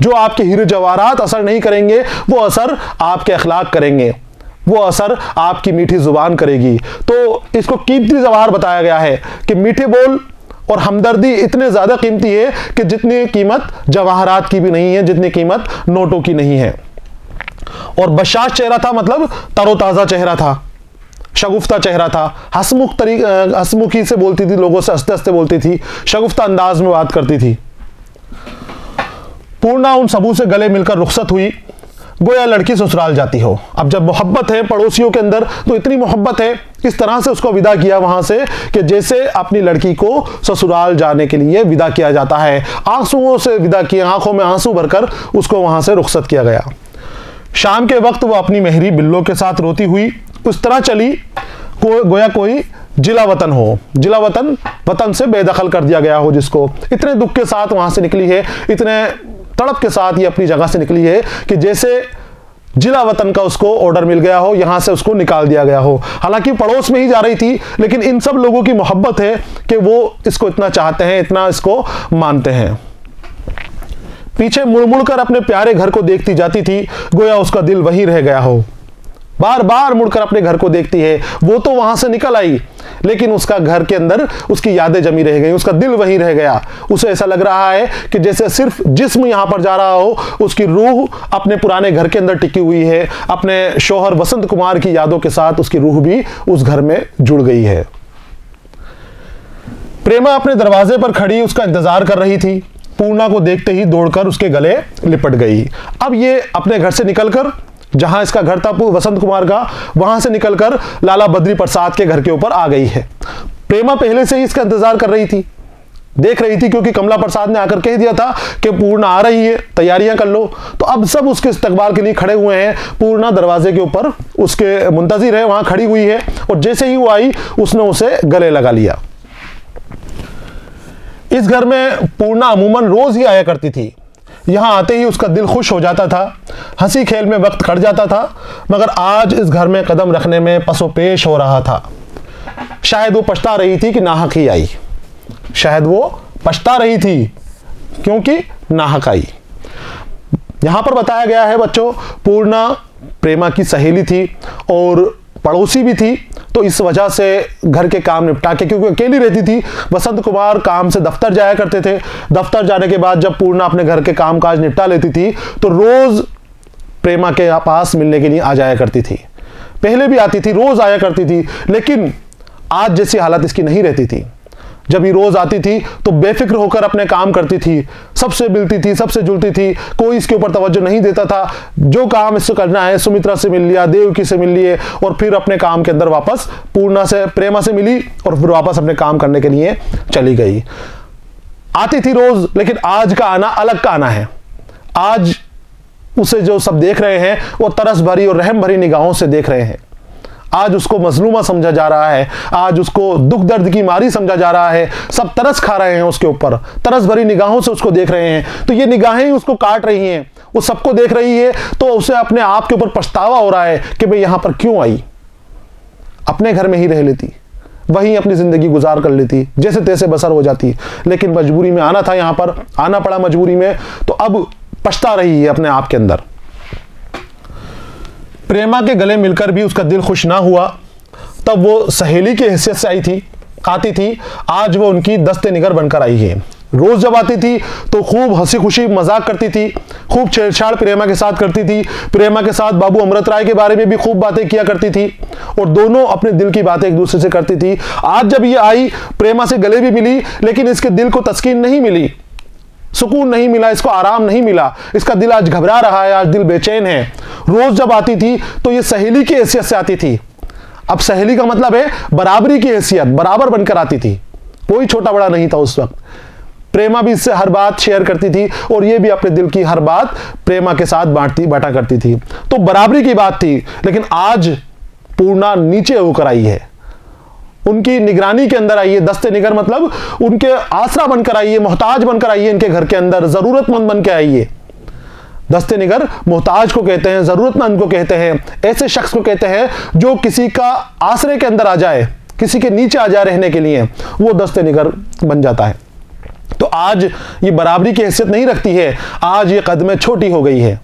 जो आपके हीरे जवाहरात असर नहीं करेंगे, वो असर आपके अखलाक करेंगे, वो असर आपकी मीठी जुबान करेगी। तो इसको कीमती जवाहर बताया गया है कि मीठे बोल और हमदर्दी इतने ज्यादा कीमती है कि जितनी कीमत जवाहरात की भी नहीं है, जितनी कीमत नोटों की नहीं है। और बशाश चेहरा था, मतलब तरोताजा चेहरा था, शगुफ्ता चेहरा था, हंसमुखी से बोलती थी, लोगों से हंसते हंसते बोलती थी, शगुफ्ता अंदाज में बात करती थी। पूर्णा उन सबू से गले मिलकर रुखसत हुई, गोया लड़की ससुराल जाती हो। अब जब मोहब्बत है पड़ोसियों के अंदर, तो इतनी मोहब्बत है, इस तरह से उसको विदा किया वहां से कि जैसे अपनी लड़की को ससुराल जाने के लिए विदा किया जाता है। आंसुओं से विदा किया, आंखों में आंसू भरकर उसको वहां से रुखसत किया गया। शाम के वक्त वो अपनी मेहरी बिल्लों के साथ रोती हुई उस तरह चली गोया कोई जिला वतन हो, जिला वतन, वतन से बेदखल कर दिया गया हो जिसको। इतने दुख के साथ वहां से निकली है, इतने तड़प के साथ ये अपनी जगह से निकली है कि जैसे जिला वतन का उसको ऑर्डर मिल गया हो, यहां से उसको निकाल दिया गया हो। हालांकि पड़ोस में ही जा रही थी, लेकिन इन सब लोगों की मोहब्बत है कि वो इसको इतना चाहते हैं, इतना इसको मानते हैं। पीछे मुड़ मुड़ कर अपने प्यारे घर को देखती जाती थी, गोया उसका दिल वहीं रह गया हो। बार बार मुड़कर अपने घर को देखती है। वो तो वहां से निकल आई, लेकिन उसका घर के अंदर उसकी यादें जमी रह गई, उसका दिल वहीं रह गया। उसे ऐसा लग रहा है कि जैसे सिर्फ जिस्म यहां पर जा रहा हो, उसकी रूह अपने पुराने घर के अंदर टिकी हुई है। अपने शौहर वसंत कुमार की यादों के साथ उसकी रूह भी उस घर में जुड़ गई है। प्रेमा अपने दरवाजे पर खड़ी उसका इंतजार कर रही थी। पूर्णा को देखते ही दौड़कर उसके गले लिपट गई। अब ये अपने घर से निकलकर, जहां इसका घर था वसंत कुमार का, वहां से निकलकर लाला बद्री प्रसाद के घर के ऊपर आ गई है। प्रेमा पहले से ही इसका इंतजार कर रही थी, देख रही थी, क्योंकि कमला प्रसाद ने आकर कह दिया था कि पूर्णा आ रही है, तैयारियां कर लो। तो अब सब उसके इस्तकबाल के लिए खड़े हुए हैं। पूर्णा दरवाजे के ऊपर उसके मुंतजिर है, वहां खड़ी हुई है, और जैसे ही वो आई उसने उसे गले लगा लिया। इस घर में पूर्णा अमूमन रोज ही आया करती थी। यहां आते ही उसका दिल खुश हो जाता था, हंसी खेल में वक्त कट जाता था। मगर आज इस घर में कदम रखने में पसोपेश हो रहा था। शायद वो पछता रही थी कि नाहक ही आई, शायद वो पछता रही थी क्योंकि नाहक आई। यहां पर बताया गया है बच्चों, पूर्णा प्रेमा की सहेली थी और पड़ोसी भी थी, तो इस वजह से घर के काम निपटा के, क्योंकि अकेली रहती थी, वसंत कुमार काम से दफ्तर जाया करते थे। दफ्तर जाने के बाद जब पूर्णा अपने घर के काम काज निपटा लेती थी, तो रोज प्रेमा के पास मिलने के लिए आ जाया करती थी। पहले भी आती थी, रोज आया करती थी, लेकिन आज जैसी हालत इसकी नहीं रहती थी। जब ये रोज आती थी तो बेफिक्र होकर अपने काम करती थी, सबसे मिलती थी, सबसे जुलती थी, कोई इसके ऊपर तवज्जो नहीं देता था। जो काम इससे करना है, सुमित्रा से मिल लिया, देवकी से मिल लिए, और फिर अपने काम के अंदर वापस पूर्णा से, प्रेमा से मिली, और फिर वापस अपने काम करने के लिए चली गई। आती थी रोज, लेकिन आज का आना अलग का आना है। आज उसे जो सब देख रहे हैं वो तरस भरी और रहम भरी निगाहों से देख रहे हैं। आज उसको मजलूमा समझा जा रहा है, आज उसको दुख दर्द की मारी समझा जा रहा है। सब तरस खा रहे हैं उसके ऊपर, तरस भरी निगाहों से उसको देख रहे हैं। तो ये निगाहें ही उसको काट रही हैं, वो सबको देख रही है, तो उसे अपने आप के ऊपर पछतावा हो रहा है कि भाई यहां पर क्यों आई। अपने घर में ही रह लेती, वहीं अपनी जिंदगी गुजार कर लेती, जैसे तैसे बसर हो जाती, लेकिन मजबूरी में आना था, यहां पर आना पड़ा मजबूरी में, तो अब पछता रही है अपने आप के अंदर। प्रेमा के गले मिलकर भी उसका दिल खुश ना हुआ। तब वो सहेली की हैसियत से आती थी, आज वो उनकी दस्ते निगर बनकर आई है। रोज जब आती थी तो खूब हंसी खुशी मजाक करती थी, खूब छेड़छाड़ प्रेमा के साथ करती थी। प्रेमा के साथ बाबू अमृत राय के बारे में भी खूब बातें किया करती थी, और दोनों अपने दिल की बातें एक दूसरे से करती थी। आज जब ये आई, प्रेमा से गले भी मिली, लेकिन इसके दिल को तस्कीन नहीं मिली, सुकून नहीं मिला, इसको आराम नहीं मिला। इसका दिल आज घबरा रहा है, आज दिल बेचैन है। रोज जब आती थी तो ये सहेली की हैसियत से आती थी। अब सहेली का मतलब है बराबरी की हैसियत, बराबर बनकर आती थी, कोई छोटा बड़ा नहीं था उस वक्त। प्रेमा भी इससे हर बात शेयर करती थी, और ये भी अपने दिल की हर बात प्रेमा के साथ बांटा करती थी। तो बराबरी की बात थी। लेकिन आज पूर्णा नीचे होकर आई है, उनकी निगरानी के अंदर आई है। दस्ते निगर मतलब उनके आसरा बनकर आई है, मोहताज बनकर आई है, इनके घर के अंदर जरूरतमंद बन के आई है। दस्ते निगर मोहताज को कहते हैं, जरूरतमंद को कहते हैं, ऐसे शख्स को कहते हैं जो किसी का आसरे के अंदर आ जाए, किसी के नीचे आ जाए रहने के लिए, वो दस्ते निगर बन जाता है। तो आज ये बराबरी की हैसियत नहीं रखती है, आज ये कदमें छोटी हो गई है।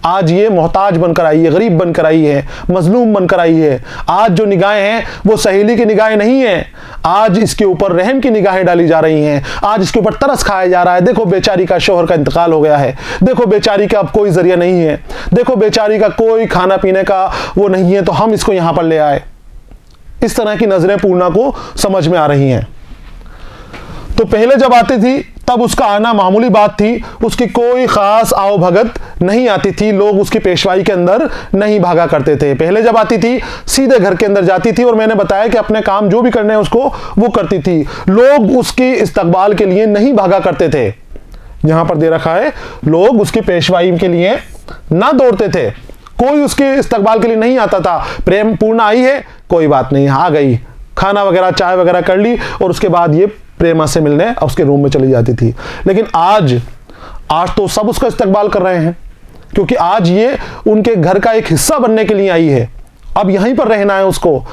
आज ये मोहताज बनकर आई है, गरीब बनकर आई है, मजलूम बनकर आई है। आज जो निगाहें हैं वो सहेली की निगाहें नहीं है, आज इसके ऊपर रहम की निगाहें डाली जा रही हैं। आज इसके ऊपर तरस खाया जा रहा है। देखो बेचारी का शौहर का इंतकाल हो गया है, देखो बेचारी का अब कोई जरिया नहीं है, देखो बेचारी का कोई खाना पीने का वो नहीं है, तो हम इसको यहां पर ले आए। इस तरह की नजरें पूर्णा को समझ में आ रही हैं। तो पहले जब आती थी तब उसका आना मामूली बात थी, उसकी कोई खास आओ भगत नहीं आती थी, लोग उसकी पेशवाई के अंदर नहीं भागा करते थे। पहले जब आती थी सीधे घर के अंदर जाती थी, और मैंने बताया कि अपने काम जो भी करने हैं उसको वो करती थी। लोग उसकी इस्तकबाल के लिए नहीं भागा करते थे। यहां पर दे रखा है, लोग उसकी पेशवाई के लिए ना दौड़ते थे, कोई उसके इस्तकबाल के लिए नहीं आता था। प्रेम पूर्णा आई है, कोई बात नहीं, आ गई, खाना वगैरह चाय वगैरह कर ली, और उसके बाद ये प्रेमा से मिलने उसके रूम में चली जाती थी। लेकिन आज तो सब उसका इस्तकबाल कर रहे हैं। क्योंकि आज ये उनके घर का एक हिस्सा बनने के लिए आई है, अब यहीं पर रहना है उसको।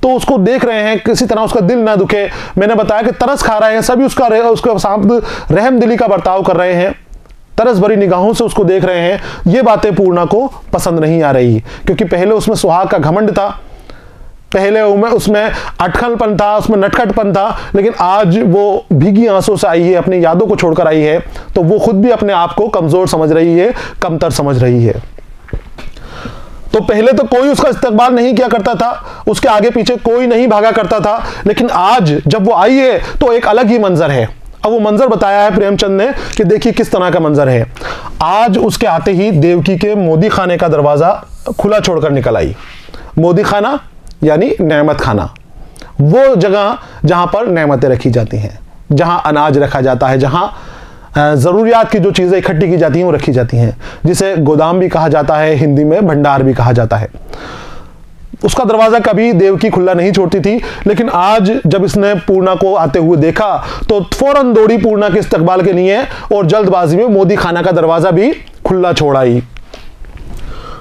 तो उसको देख रहे हैं, किसी तरह उसका दिल ना दुखे। मैंने बताया कि तरस खा रहे हैं सभी, उसका साथ रहम दिली का बर्ताव कर रहे हैं, तरस भरी निगाहों से उसको देख रहे हैं। ये बातें पूर्णा को पसंद नहीं आ रही, क्योंकि पहले उसमें सुहाग का घमंड था, पहले उसमें अटखलपन था, उसमें नटखटपन था, लेकिन आज वो भीगी आंसू से आई है, अपनी यादों को छोड़कर आई है, तो वो खुद भी अपने आप को कमजोर समझ रही है, कमतर समझ रही है। तो पहले तो कोई उसका इस्तेकबाल नहीं किया करता था, उसके आगे पीछे कोई नहीं भागा करता था, लेकिन आज जब वो आई है तो एक अलग ही मंजर है। अब वो मंजर बताया है प्रेमचंद ने कि देखिए किस तरह का मंजर है। आज उसके आते ही देवकी के मोदी खाने का दरवाजा खुला छोड़कर निकल आई। मोदी खाना यानी नेमत खाना, वो जगह जहां पर नेमतें रखी जाती हैं, जहां अनाज रखा जाता है, जहां ज़रूरियात की जो चीज़ें इकट्ठी की जाती हैं वो रखी जाती हैं, जिसे गोदाम भी कहा जाता है, हिंदी में भंडार भी कहा जाता है। उसका दरवाज़ा कभी देवकी खुला नहीं छोड़ती थी, लेकिन आज जब इसने पूर्णा को आते हुए देखा तो फौरन दौड़ी पूर्णा के इस्तकबाल के लिए और जल्दबाजी में मोदी खाना का दरवाज़ा भी खुला छोड़ आई।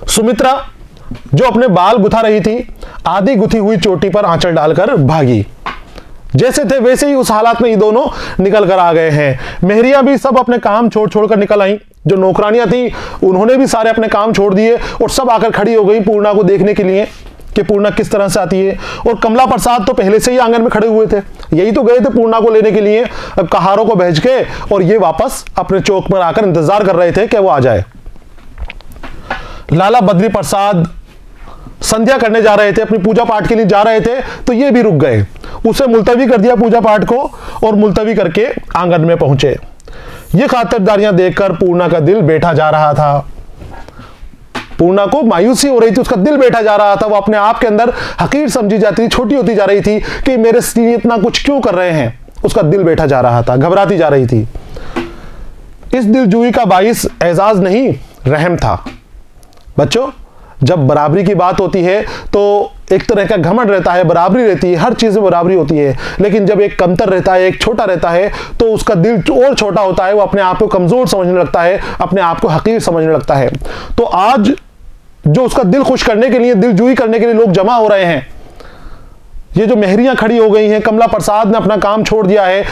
सुमित्रा जो अपने बाल गुथा रही थी, आधी गुथी हुई चोटी पर आंचल डालकर भागी। जैसे थे वैसे ही उस हालात में ये दोनों निकल कर आ गए हैं। मेहरियां भी सब अपने काम छोड़ छोड़कर निकल आई, जो नौकरानियां थी उन्होंने भी सारे अपने काम छोड़ दिए और सब आकर खड़ी हो गई पूर्णा को देखने के लिए कि पूर्णा किस तरह से आती है। और कमला प्रसाद तो पहले से ही आंगन में खड़े हुए थे, यही तो गए थे पूर्णा को लेने के लिए, अब कहारों को भेज के, और ये वापस अपने चौक पर आकर इंतजार कर रहे थे कि वो आ जाए। लाला बद्री प्रसाद संध्या करने जा रहे थे, अपनी पूजा पाठ के लिए जा रहे थे, तो ये भी रुक गए, उसे मुलतवी कर दिया पूजा पाठ को और मुलतवी करके आंगन में पहुंचे। ये खातिरदारियां देखकर पूर्णा का दिल बैठा जा रहा था। पूर्णा को मायूसी हो रही थी, उसका दिल बैठा जा रहा था, वो अपने आप के अंदर हकीर समझी जाती थी, छोटी होती जा रही थी कि मेरे लिए इतना कुछ क्यों कर रहे हैं। उसका दिल बैठा जा रहा था, घबराती जा रही थी। इस दिलजुई का बाइस एजाज नहीं, रहम था। बच्चों, जब बराबरी की बात होती है तो एक तरह का घमंड रहता है, बराबरी रहती है, हर चीज़ में बराबरी होती है, लेकिन जब एक कमतर रहता है, एक छोटा रहता है, तो उसका दिल और छोटा होता है, वो अपने आप को कमज़ोर समझने लगता है, अपने आप को हकीर समझने लगता है। तो आज जो उसका दिल खुश करने के लिए, दिलजुई करने के लिए लोग जमा हो रहे हैं, ये जो मेहरियां खड़ी हो गई हैं, कमला प्रसाद ने अपना काम छोड़ दिया है,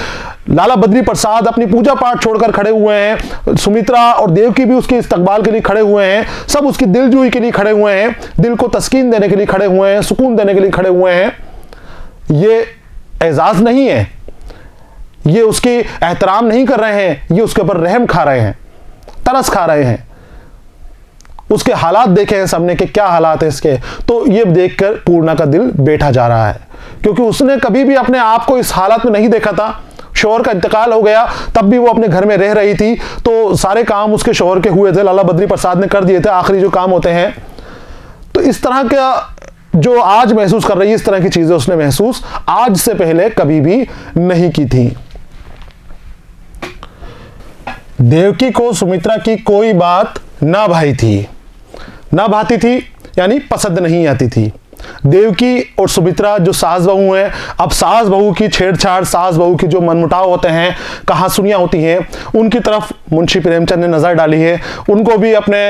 लाला बद्री प्रसाद अपनी पूजा पाठ छोड़कर खड़े हुए हैं, सुमित्रा और देवकी भी उसके इस्तकबाल के लिए खड़े हुए हैं, सब उसकी दिलजुई के लिए खड़े हुए हैं, दिल को तस्कीन देने के लिए खड़े हुए हैं, सुकून देने के लिए खड़े हुए हैं। ये एजाज नहीं है, ये उसकी एहतराम नहीं कर रहे हैं, ये उसके ऊपर रहम खा रहे हैं, तरस खा रहे हैं। उसके हालात देखे हैं सबने कि क्या हालात है इसके, तो ये देखकर पूर्णा का दिल बैठा जा रहा है, क्योंकि उसने कभी भी अपने आप को इस हालत में नहीं देखा था। शौहर का इंतकाल हो गया, तब भी वो अपने घर में रह रही थी, तो सारे काम उसके शौहर के हुए थे, लाला बद्री प्रसाद ने कर दिए थे, आखिरी जो काम होते हैं। तो इस तरह का जो आज महसूस कर रही है, इस तरह की चीजें उसने महसूस आज से पहले कभी भी नहीं की थी। देवकी को सुमित्रा की कोई बात ना भाई थी, ना भाती थी यानी पसंद नहीं आती थी। देवकी और सुमित्रा जो सास बहू हैं, अब सास बहू की छेड़छाड़, सास बहू की जो मनमुटाव होते हैं, कहासुनियाँ होती हैं, उनकी तरफ मुंशी प्रेमचंद ने नज़र डाली है, उनको भी अपने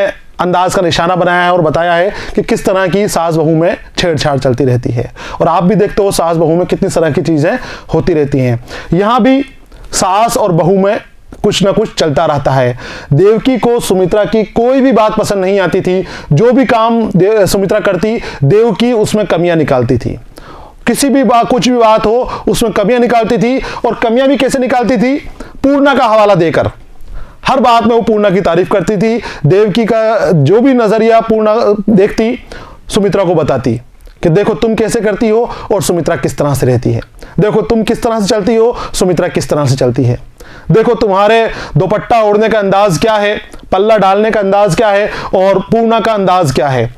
अंदाज का निशाना बनाया है और बताया है कि किस तरह की सास बहू में छेड़छाड़ चलती रहती है। और आप भी देखते हो सास बहू में कितनी तरह की चीज़ें होती रहती हैं। यहाँ भी सास और बहू में कुछ ना कुछ चलता रहता है। देवकी को सुमित्रा की कोई भी बात पसंद नहीं आती थी, जो भी काम सुमित्रा करती, देवकी उसमें कमियां निकालती थी। किसी भी बात, कुछ भी बात हो, उसमें कमियां निकालती थी, और कमियां भी कैसे निकालती थी? पूर्णा का हवाला देकर। हर बात में वो पूर्णा की तारीफ करती थी। देवकी का जो भी नजरिया पूर्णा देखती, सुमित्रा को बताती कि देखो तुम कैसे करती हो और सुमित्रा किस तरह से रहती है, देखो तुम किस तरह से चलती हो, सुमित्रा किस तरह से चलती है, देखो तुम्हारे दुपट्टा ओढ़ने का अंदाज क्या है, पल्ला डालने का अंदाज क्या है, और पूर्णा का अंदाज क्या है।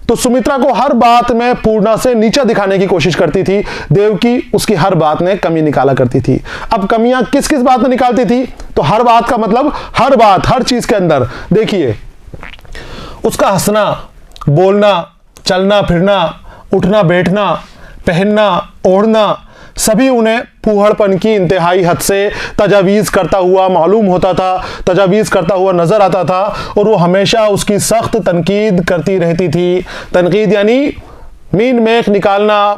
तो सुमित्रा को हर बात में पूर्णा से नीचा दिखाने की कोशिश करती थी। देवकी उसकी हर बात में कमी निकाला करती थी। अब कमियां किस किस बात में निकालती थी? तो हर बात का मतलब हर बात, हर चीज के अंदर देखिए, उसका हंसना, बोलना, चलना फिरना, उठना बैठना, पहनना ओढ़ना, सभी उन्हें फूहड़पन की इंतहाई हद से तजावीज़ करता हुआ मालूम होता था, तजावीज़ करता हुआ नज़र आता था, और वो हमेशा उसकी सख्त तनकीद करती रहती थी। तनकीद यानी मीन मेख निकालना,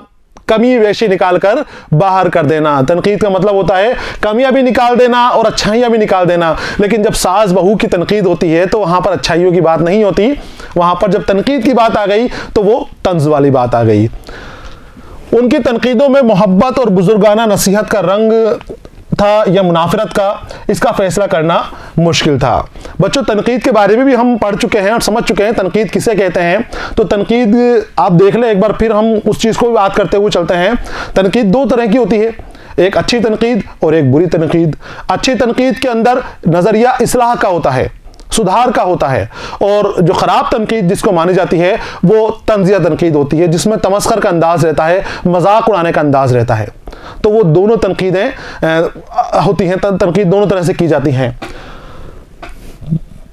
कमी वेशी निकाल कर बाहर कर देना। तनकीद का मतलब होता है कमियां भी निकाल देना और अच्छाइयां भी निकाल देना। लेकिन जब सास बहू की तनकीद होती है तो वहां पर अच्छाइयों की बात नहीं होती, वहां पर जब तनकीद की बात आ गई तो वो तंज वाली बात आ गई। उनकी तनकीदों में मोहब्बत और बुजुर्गाना नसीहत का रंग था या मुनाफरत का, इसका फैसला करना मुश्किल था। बच्चों, तनकीद के बारे में भी हम पढ़ चुके हैं और समझ चुके हैं तनकीद किसे कहते हैं। तो तनकीद आप देख लें एक बार, फिर हम उस चीज़ को भी बात करते हुए चलते हैं। तनकीद दो तरह की होती है, एक अच्छी तनकीद और एक बुरी तनकीद। अच्छी तनकीद के अंदर नज़रिया इस्लाह का होता है, सुधार का होता है, और जो ख़राब तनकीद जिसको मानी जाती है वो तंजिया तनकीद होती है, जिसमें तमस्खर का अंदाज रहता है, मजाक उड़ाने का अंदाज रहता है। तो वो दोनों तनकीदें होती हैं, तनकीद दोनों तरह से की जाती हैं।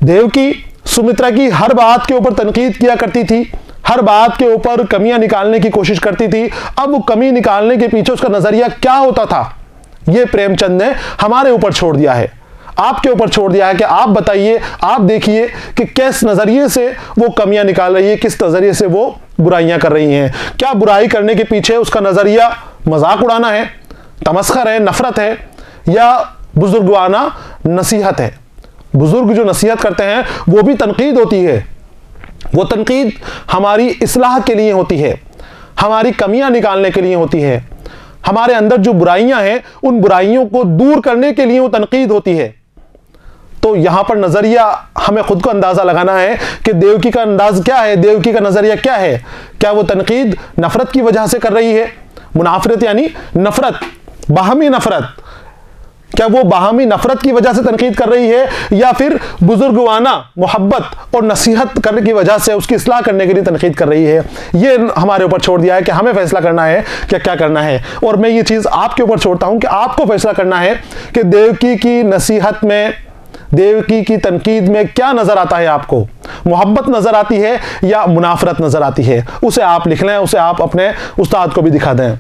देवकी सुमित्रा की हर बात के ऊपर तनकीद किया करती थी, हर बात के ऊपर कमियां निकालने की कोशिश करती थी। अब वो कमी निकालने के पीछे उसका नजरिया क्या होता था, ये प्रेमचंद ने हमारे ऊपर छोड़ दिया है, आपके ऊपर छोड़ दिया है कि आप बताइए, आप देखिए कि किस नजरिए से वो कमियां निकाल रही है, किस नजरिए से वो बुराइयां कर रही हैं। क्या बुराई करने के पीछे उसका नजरिया मजाक उड़ाना है, तमस्खर है, नफरत है, या बुजुर्गाना नसीहत है। बुजुर्ग जो नसीहत करते हैं वो भी तनकीद होती है, वो तनकीद हमारी इस्लाह के लिए होती है, हमारी कमियां निकालने के लिए होती है, हमारे अंदर जो बुराइयां हैं उन बुराइयों को दूर करने के लिए वो तनकीद होती है। तो यहां पर नजरिया हमें खुद को अंदाजा लगाना है कि देवकी का अंदाज क्या है, देवकी का नजरिया क्या है। क्या वो तनकीद नफरत की वजह से कर रही है, मुनाफरत यानी नफरत, बाहमी नफरत, क्या वो बाहमी नफरत की वजह से तनकीद कर रही है, या फिर बुजुर्गवाना मोहब्बत और नसीहत करने की वजह से उसकी इस्लाह करने के लिए तनकीद कर रही है। ये हमारे ऊपर छोड़ दिया है कि हमें फैसला करना है कि क्या करना है। और मैं ये चीज़ आपके ऊपर छोड़ता हूं कि आपको फैसला करना है कि देवकी की नसीहत में, देवकी की तनकीद में क्या नजर आता है आपको, मोहब्बत नजर आती है या मुनाफरत नजर आती है। उसे आप लिख लें, उसे आप अपने उस्ताद को भी दिखा दें।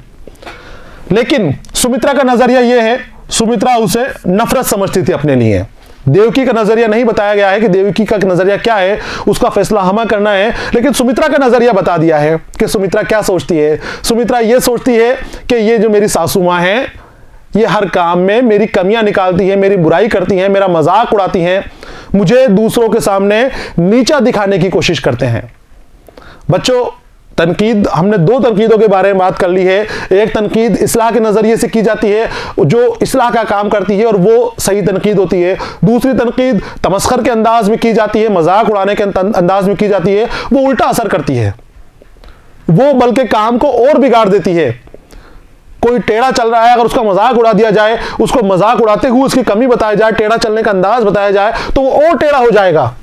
लेकिन सुमित्रा का नजरिया यह है, सुमित्रा उसे नफरत समझती थी अपने लिए। देवकी का नजरिया नहीं बताया गया है कि देवकी का नजरिया क्या है, उसका फैसला हमें करना है। लेकिन सुमित्रा का नजरिया बता दिया है कि सुमित्रा क्या सोचती है। सुमित्रा यह सोचती है कि ये जो मेरी सासू माँ है, ये हर काम में मेरी कमियां निकालती है, मेरी बुराई करती हैं, मेरा मजाक उड़ाती हैं, मुझे दूसरों के सामने नीचा दिखाने की कोशिश करते हैं। बच्चों, तनकीद, हमने दो तनकीदों के बारे में बात कर ली है। एक तनकीद इस्लाह के नज़रिए से की जाती है, जो इस्लाह का काम करती है और वो सही तनकीद होती है। दूसरी तनकीद तमस्खर के अंदाज में की जाती है, मजाक उड़ाने के अंदाज में की जाती है, वो उल्टा असर करती है, वो बल्कि काम को और बिगाड़ देती है। कोई टेढ़ा चल रहा है, अगर उसका मजाक उड़ा दिया जाए, उसको मजाक उड़ाते हुए उसकी कमी बताया जाए, टेढ़ा चलने का अंदाज बताया जाए, तो वो और टेढ़ा हो जाएगा,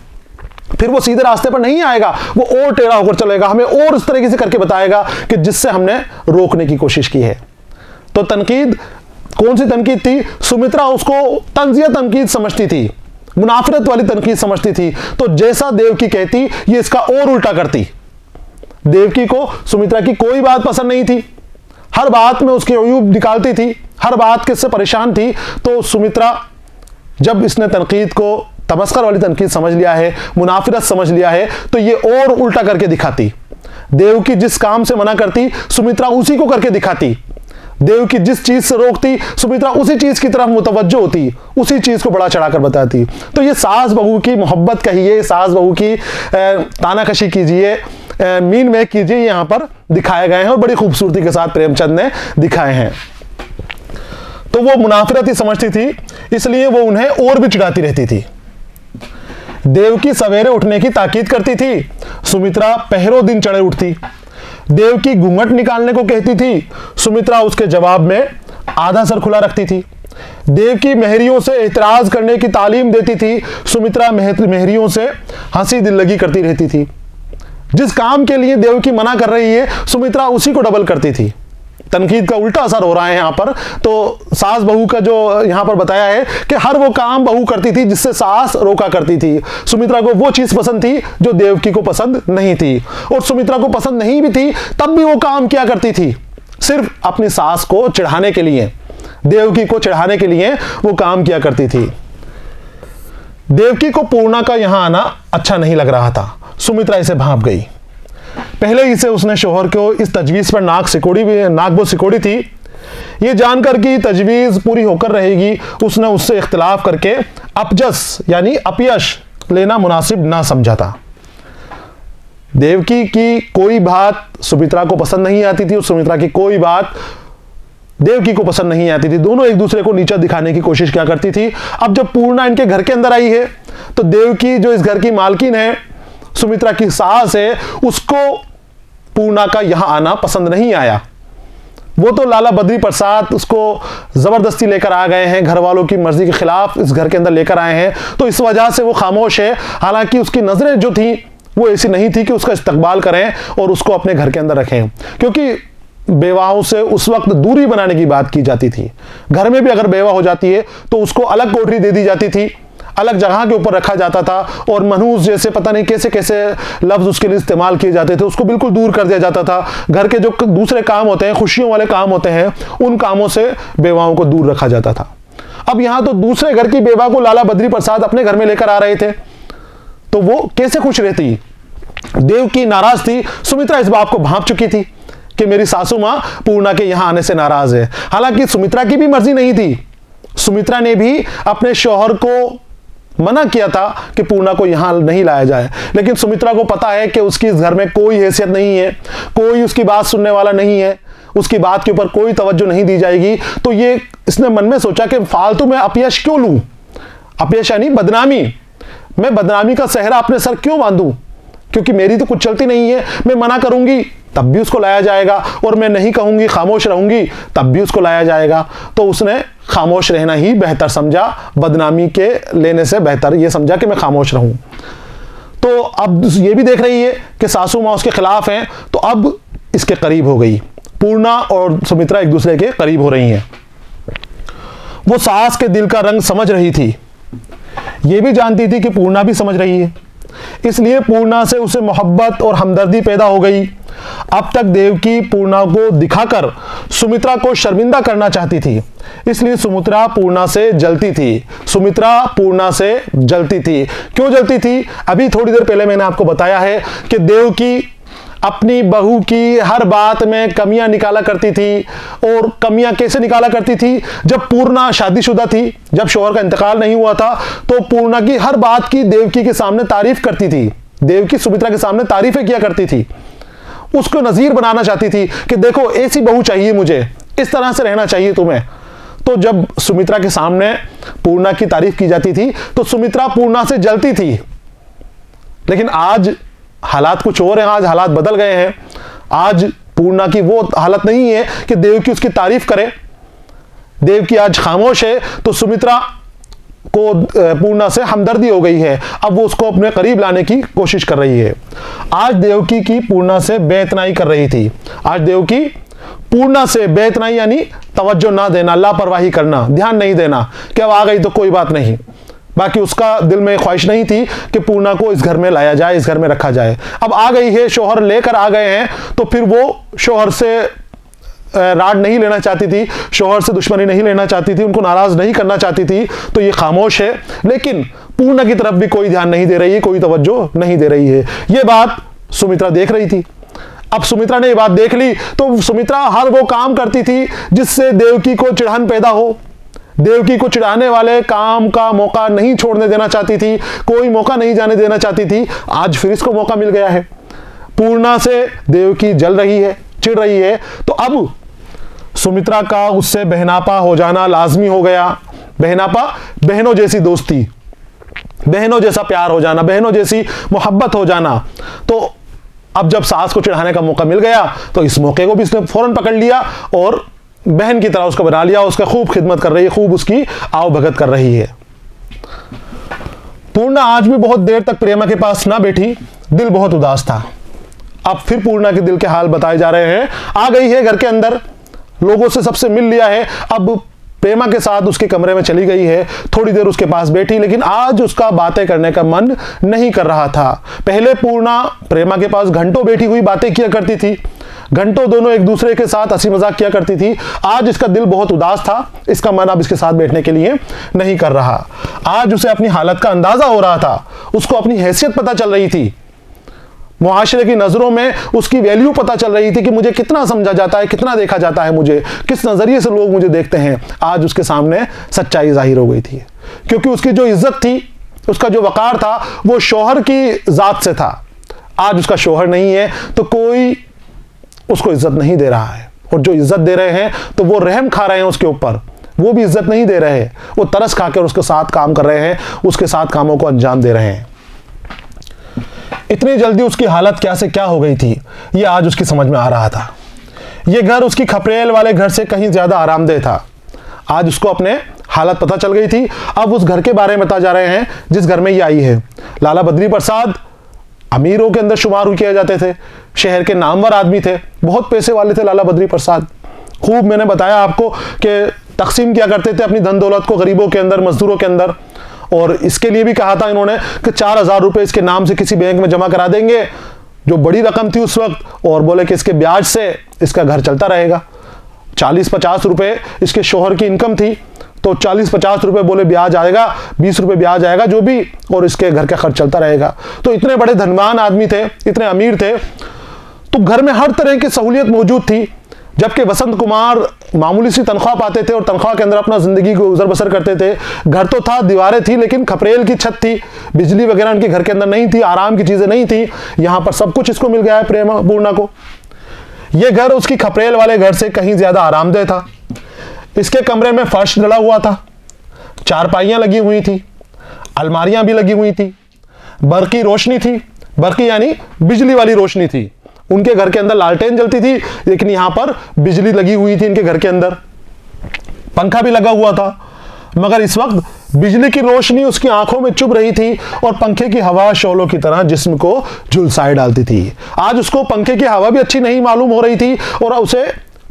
फिर वो सीधे रास्ते पर नहीं आएगा, वो और टेढ़ा होकर चलेगा, हमें और इस तरीके से करके बताएगा कि जिससे हमने रोकने की कोशिश की है। तो तनकीद, कौन सी तनकीद थी? सुमित्रा उसको तंजिया तनकीद समझती थी, मुनाफरत वाली तनकीद समझती थी। तो जैसा देवकी कहती, ये इसका और उल्टा करती। देवकी को सुमित्रा की कोई बात पसंद नहीं थी, हर बात में उसके अयूब निकालती थी, हर बात के से परेशान थी। तो सुमित्रा, जब इसने तनकीद को तमस्कर वाली तनकीद समझ लिया है, मुनाफिरत समझ लिया है, तो ये और उल्टा करके दिखाती। देवकी जिस काम से मना करती, सुमित्रा उसी को करके दिखाती। देवकी जिस चीज से रोकती, सुमित्रा उसी चीज की तरफ मुतवज्जो होती, उसी चीज को बड़ा चढ़ाकर बताती। तो ये सास बहू की मोहब्बत कहिए, सास बहू की तानाकशी कीजिए, मीन में कीजिए, यहां पर दिखाए गए हैं और बड़ी खूबसूरती के साथ प्रेमचंद ने दिखाए हैं। तो वो मुनाफिरत ही समझती थी, इसलिए वो उन्हें और भी चिढ़ाती रहती थी। देवकी सवेरे उठने की ताकीद करती थी, सुमित्रा पहरों दिन चढ़े उठती। देवकी घूंघट निकालने को कहती थी, सुमित्रा उसके जवाब में आधा सर खुला रखती थी। देवकी मेहरियों से एतराज करने की तालीम देती थी, सुमित्रा मेहरियों से हंसी दिल्लगी करती रहती थी। जिस काम के लिए देवकी मना कर रही है, सुमित्रा उसी को डबल करती थी। तनकीद का उल्टा असर हो रहा है यहाँ पर। तो सास बहू का जो यहाँ पर बताया है कि हर वो काम बहू करती थी जिससे सास रोका करती थी। सुमित्रा को वो चीज पसंद थी जो देवकी को पसंद नहीं थी, और सुमित्रा को पसंद नहीं भी थी तब भी वो काम किया करती थी। सिर्फ अपनी सास को चिढ़ाने के लिए, देवकी को चिढ़ाने के लिए वो काम किया करती थी। देवकी को पूर्णा का यहां आना अच्छा नहीं लग रहा था। सुमित्रा इसे भांप गई। पहले ही से उसने शोहर को इस तजवीज पर नाक वो सिकोड़ी थी। ये जानकर कि तजवीज पूरी होकर रहेगी, उसने उससे इख्तिलाफ करके अपजस यानी अपयश लेना मुनासिब ना समझा था। देवकी की कोई बात सुमित्रा को पसंद नहीं आती थी और सुमित्रा की कोई बात देवकी को पसंद नहीं आती थी। दोनों एक दूसरे को नीचा दिखाने की कोशिश क्या करती थी। अब जब पूर्णा इनके घर के अंदर आई है तो देवकी जो इस घर की मालकिन है, सुमित्रा की सास है, उसको पूर्णा का यहां आना पसंद नहीं आया। वो तो लाला बद्री प्रसाद उसको जबरदस्ती लेकर आ गए हैं, घर वालों की मर्जी के खिलाफ इस घर के अंदर लेकर आए हैं, तो इस वजह से वो खामोश है। हालांकि उसकी नजरें जो थी वो ऐसी नहीं थी कि उसका इस्तकबाल करें और उसको अपने घर के अंदर रखें, क्योंकि बेवाहों से उस वक्त दूरी बनाने की बात की जाती थी। घर में भी अगर बेवा हो जाती है तो उसको अलग कोठरी दे दी जाती थी, अलग जगह के ऊपर रखा जाता था, और मनहूस जैसे पता नहीं कैसे कैसे लफ्ज उसके लिए इस्तेमाल किए जाते थे, उसको बिल्कुल दूर कर दिया जाता था। घर के जो दूसरे काम होते हैं, खुशियों वाले काम होते हैं, उन कामों से बेवाओं को दूर रखा जाता था। अब यहां तो दूसरे घर की बेवा को लाला बद्री प्रसाद अपने घर में लेकर आ रहे थे, तो वो कैसे खुश रहती। देवकी नाराज थी। सुमित्रा इस बात को भांप चुकी थी कि मेरी सासू मां पूर्णा के यहां आने से नाराज है। हालांकि सुमित्रा की भी मर्जी नहीं थी। सुमित्रा ने भी अपने शौहर को मना किया था कि पूर्णा को यहां नहीं लाया जाए, लेकिन सुमित्रा को पता है कि उसकी इस घर में कोई हैसियत नहीं है, कोई उसकी बात सुनने वाला नहीं है, उसकी बात के ऊपर कोई तवज्जो नहीं दी जाएगी। तो ये इसने मन में सोचा कि फालतू में अपयश क्यों लूं, अपयश यानी बदनामी, मैं बदनामी का सहरा अपने सर क्यों बांधूं, क्योंकि मेरी तो कुछ चलती नहीं है। मैं मना करूंगी तब भी उसको लाया जाएगा, और मैं नहीं कहूंगी, खामोश रहूंगी, तब भी उसको लाया जाएगा। तो उसने खामोश रहना ही बेहतर समझा, बदनामी के लेने से बेहतर ये समझा कि मैं खामोश रहूं। तो अब ये भी देख रही है कि सासू माँ उसके खिलाफ हैं, तो अब इसके करीब हो गई। पूर्णा और सुमित्रा एक दूसरे के करीब हो रही हैं। वो सास के दिल का रंग समझ रही थी, ये भी जानती थी कि पूर्णा भी समझ रही है, इसलिए पूर्णा से उसे मोहब्बत और हमदर्दी पैदा हो गई। अब तक देवकी पूर्णा को दिखाकर सुमित्रा को शर्मिंदा करना चाहती थी, इसलिए सुमित्रा पूर्णा से जलती थी। सुमित्रा पूर्णा से जलती थी। क्यों जलती थी? अभी थोड़ी देर पहले मैंने आपको बताया है कि देवकी अपनी बहू की हर बात में कमियां निकाला करती थी। और कमियां कैसे निकाला करती थी? जब पूर्णा शादीशुदा थी, जब शौहर का इंतकाल नहीं हुआ था, तो पूर्णा की हर बात की देवकी के सामने तारीफ करती थी। देवकी सुमित्रा के सामने तारीफें किया करती थी, उसको नजीर बनाना चाहती थी कि देखो ऐसी बहू चाहिए मुझे, इस तरह से रहना चाहिए तुम्हें। तो जब सुमित्रा के सामने पूर्णा की तारीफ की जाती थी तो सुमित्रा पूर्णा से जलती थी। लेकिन आज हालात कुछ और हैं, आज हालात बदल गए हैं। आज पूर्णा की वो हालत नहीं है कि देवकी उसकी तारीफ करे। देवकी आज खामोश है, तो सुमित्रा को पूर्णा से हमदर्दी हो गई है। अब वो उसको अपने करीब लाने की कोशिश कर रही है। आज देवकी की पूर्णा से बेइतनाई कर रही थी। आज देवकी पूर्णा से बेइतनाई यानी तवज्जो ना देना, लापरवाही करना, ध्यान नहीं देना कि अब आ गई तो कोई बात नहीं। बाकी उसका दिल में ख्वाहिश नहीं थी कि पूर्णा को इस घर में लाया जाए, इस घर में रखा जाए। अब आ गई है, शौहर लेकर आ गए हैं, तो फिर वो शौहर से राड नहीं लेना चाहती थी, शौहर से दुश्मनी नहीं लेना चाहती थी, उनको नाराज नहीं करना चाहती थी। तो ये खामोश है, लेकिन पूर्णा की तरफ भी कोई ध्यान नहीं दे रही है, कोई तवज्जो नहीं दे रही है। ये बात सुमित्रा देख रही थी। अब सुमित्रा ने ये बात देख ली तो सुमित्रा हर वो काम करती थी जिससे देवकी को चिढ़न पैदा हो। देवकी को चिढ़ाने वाले काम का मौका नहीं छोड़ने देना चाहती थी, कोई मौका नहीं जाने देना चाहती थी। आज फिर इसको मौका मिल गया है। पूर्णा से देवकी जल रही है, चिढ़ रही है, तो अब सुमित्रा का उससे बहनापा हो जाना लाजमी हो गया। बहनापा, बहनों जैसी दोस्ती, बहनों जैसा प्यार हो जाना, बहनों जैसी मोहब्बत हो जाना। तो अब जब सास को चिढ़ाने का मौका मिल गया तो इस मौके को भी इसने फौरन पकड़ लिया और बहन की तरह उसको बना लिया। उसका खूब खिदमत कर रही है, खूब उसकी आओ भगत कर रही है। पूर्णा आज भी बहुत देर तक प्रेमा के पास ना बैठी, दिल बहुत उदास था। अब फिर पूर्णा के दिल के हाल बताए जा रहे हैं। आ गई है घर के अंदर, लोगों से सबसे मिल लिया है, अब प्रेमा के साथ उसके कमरे में चली गई है, थोड़ी देर उसके पास बैठी, लेकिन आज उसका बातें करने का मन नहीं कर रहा था। पहले पूर्णा प्रेमा के पास घंटों बैठी हुई बातें किया करती थी, घंटों दोनों एक दूसरे के साथ हंसी मजाक किया करती थी। आज इसका दिल बहुत उदास था, इसका मन अब इसके साथ बैठने के लिए नहीं कर रहा। आज उसे अपनी हालत का अंदाजा हो रहा था, उसको अपनी हैसियत पता चल रही थी, मुआशरे की नजरों में उसकी वैल्यू पता चल रही थी कि मुझे कितना समझा जाता है, कितना देखा जाता है, मुझे किस नजरिए से लोग मुझे देखते हैं। आज उसके सामने सच्चाई जाहिर हो गई थी, क्योंकि उसकी जो इज्जत थी, उसका जो वकार था, वो शौहर की जात से था। आज उसका शौहर नहीं है तो कोई उसको इज्जत नहीं दे रहा है, और जो इज्जत दे रहे हैं तो वो रहम खा रहे हैं उसके ऊपर, वो भी इज्जत नहीं दे रहे, वो तरस खाकर उसके साथ काम कर रहे हैं, उसके साथ कामों को अंजाम दे रहे हैं। इतनी जल्दी उसकी हालत क्या से क्या हो गई थी, ये आज उसकी समझ में आ रहा था। ये घर उसकी खपरेल वाले घर से कहीं ज्यादा आरामदेह था। आज उसको अपने हालत पता चल गई थी। अब उस घर के बारे में बता जा रहे हैं जिस घर में ये आई है। लाला बद्री प्रसाद अमीरों के अंदर शुमार किए जाते थे, शहर के नामवर आदमी थे, बहुत पैसे वाले थे लाला बद्री प्रसाद। खूब मैंने बताया आपको कि तकसीम किया करते थे अपनी धन दौलत को गरीबों के अंदर, मजदूरों के अंदर। और इसके लिए भी कहा था इन्होंने कि 4,000 रुपए इसके नाम से किसी बैंक में जमा करा देंगे, जो बड़ी रकम थी उस वक्त, और बोले कि इसके ब्याज से इसका घर चलता रहेगा। 40-50 रुपए इसके शौहर की इनकम थी, तो 40-50 रुपए बोले ब्याज आएगा, 20 रुपए ब्याज आएगा जो भी, और इसके घर का खर्च चलता रहेगा। तो इतने बड़े धनवान आदमी थे, इतने अमीर थे, तो घर में हर तरह की सहूलियत मौजूद थी। जबकि वसंत कुमार मामूली सी तनख्वाह पाते थे और तनख्वाह के अंदर अपना जिंदगी को गुजर बसर करते थे। घर तो था, दीवारें थी, लेकिन खपरेल की छत थी, बिजली वगैरह उनके घर के अंदर नहीं थी, आराम की चीजें नहीं थी। यहां पर सब कुछ इसको मिल गया है प्रेमा पूर्णा को। यह घर उसकी खपरेल वाले घर से कहीं ज्यादा आरामदेह था। इसके कमरे में फर्श डला हुआ था, चारपाइयां लगी हुई थी, अलमारियां भी लगी हुई थी, बर्की रोशनी थी, बर्की यानी बिजली वाली रोशनी थी। उनके घर के अंदर लालटेन जलती थी, लेकिन यहां पर बिजली लगी हुई थी इनके घर के अंदर। पंखा भी लगा हुआ था, मगर इस वक्त बिजली की रोशनी उसकी आंखों में चुभ रही थी और पंखे की हवा शोलों की तरह जिस्म को झुलसाए डालती थी। आज उसको पंखे की हवा भी अच्छी नहीं मालूम हो रही थी और उसे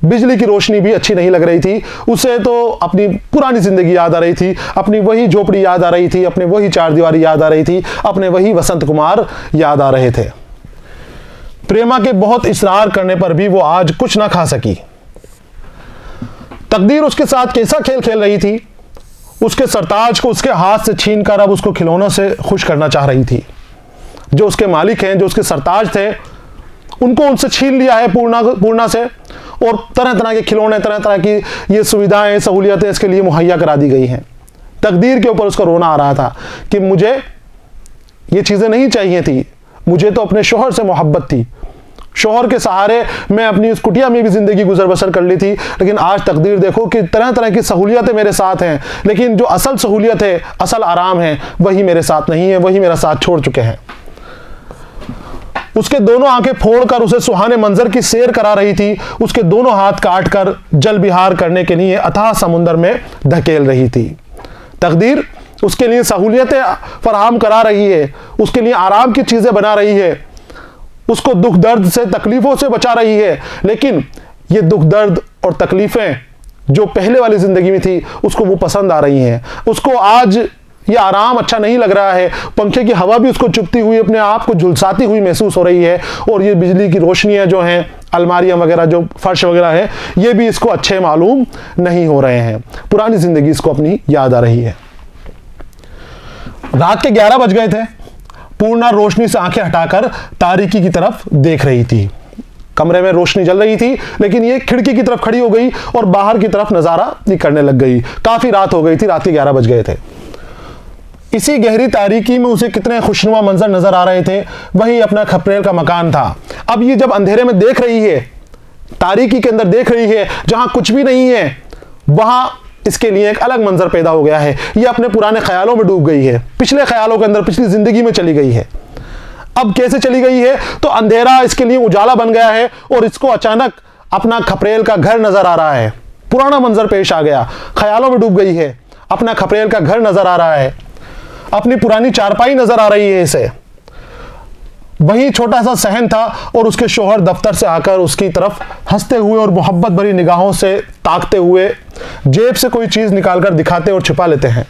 बिजली की रोशनी भी अच्छी नहीं लग रही थी। उसे तो अपनी पुरानी जिंदगी याद आ रही थी, अपनी वही झोपड़ी याद आ रही थी, अपने वही चारदीवारी याद आ रही थी, अपने वही वसंत कुमार याद आ रहे थे। प्रेमा के बहुत इसरार करने पर भी वो आज कुछ ना खा सकी। तकदीर उसके साथ कैसा खेल खेल रही थी, उसके सरताज को उसके हाथ से छीनकर अब उसको खिलौनों से खुश करना चाह रही थी। जो उसके मालिक हैं, जो उसके सरताज थे, उनको उनसे छीन लिया है पूर्णा से, और तरह तरह के खिलौने, तरह तरह की ये सुविधाएं, सहूलियतें इसके लिए मुहैया करा दी गई हैं। तकदीर के ऊपर उसका रोना आ रहा था कि मुझे ये चीजें नहीं चाहिए थी, मुझे तो अपने शौहर से मोहब्बत थी, शौहर के सहारे मैं अपनी उस कुटिया में भी जिंदगी गुजर बसर कर ली थी। लेकिन आज तकदीर देखो कि तरह तरह की सहूलियतें मेरे साथ हैं, लेकिन जो असल सहूलियत है, असल आराम है, वही मेरे साथ नहीं है, वही मेरा साथ छोड़ चुके हैं। उसके दोनों आंखें फोड़कर उसे सुहाने मंजर की सैर करा रही थी, उसके दोनों हाथ काटकर जल विहार करने के लिए अथाह समुंदर में धकेल रही थी। तकदीर उसके लिए सहूलियतें फराहम करा रही है, उसके लिए आराम की चीजें बना रही है, उसको दुख दर्द से, तकलीफों से बचा रही है। लेकिन ये दुख दर्द और तकलीफें जो पहले वाली जिंदगी में थी, उसको वो पसंद आ रही हैं। उसको आज ये आराम अच्छा नहीं लग रहा है, पंखे की हवा भी उसको चुभती हुई, अपने आप को झुलसाती हुई महसूस हो रही है, और ये बिजली की रोशनियां जो हैं, अलमारियां वगैरह, जो फर्श वगैरह है, ये भी इसको अच्छे मालूम नहीं हो रहे हैं। पुरानी जिंदगी इसको अपनी याद आ रही है। रात के 11 बज गए थे। पूर्णा रोशनी से आंखें हटाकर तारीकी की तरफ देख रही थी। कमरे में रोशनी जल रही थी, लेकिन ये खिड़की की तरफ खड़ी हो गई और बाहर की तरफ नजारा निकलने लग गई। काफी रात हो गई थी, रात के 11 बज गए थे। इसी गहरी तारीकी में उसे कितने खुशनुमा मंजर नजर आ रहे थे। वही अपना खपरेल का मकान था। अब ये जब अंधेरे में देख रही है, तारीकी के अंदर देख रही है, जहां कुछ भी नहीं है, वहां इसके लिए एक अलग मंजर पैदा हो गया है। ये अपने पुराने ख्यालों में डूब गई है, पिछले ख्यालों के अंदर, पिछली जिंदगी में चली गई है। अब कैसे चली गई है? तो अंधेरा इसके लिए उजाला बन गया है और इसको अचानक अपना खपरेल का घर नजर आ रहा है। पुराना मंजर पेश आ गया, ख्यालों में डूब गई है, अपना खपरेल का घर नजर आ रहा है, अपनी पुरानी चारपाई नजर आ रही है इसे। वही छोटा सा सहन था और उसके शौहर दफ्तर से आकर उसकी तरफ हंसते हुए और मोहब्बत भरी निगाहों से ताकते हुए जेब से कोई चीज निकालकर दिखाते और छुपा लेते हैं।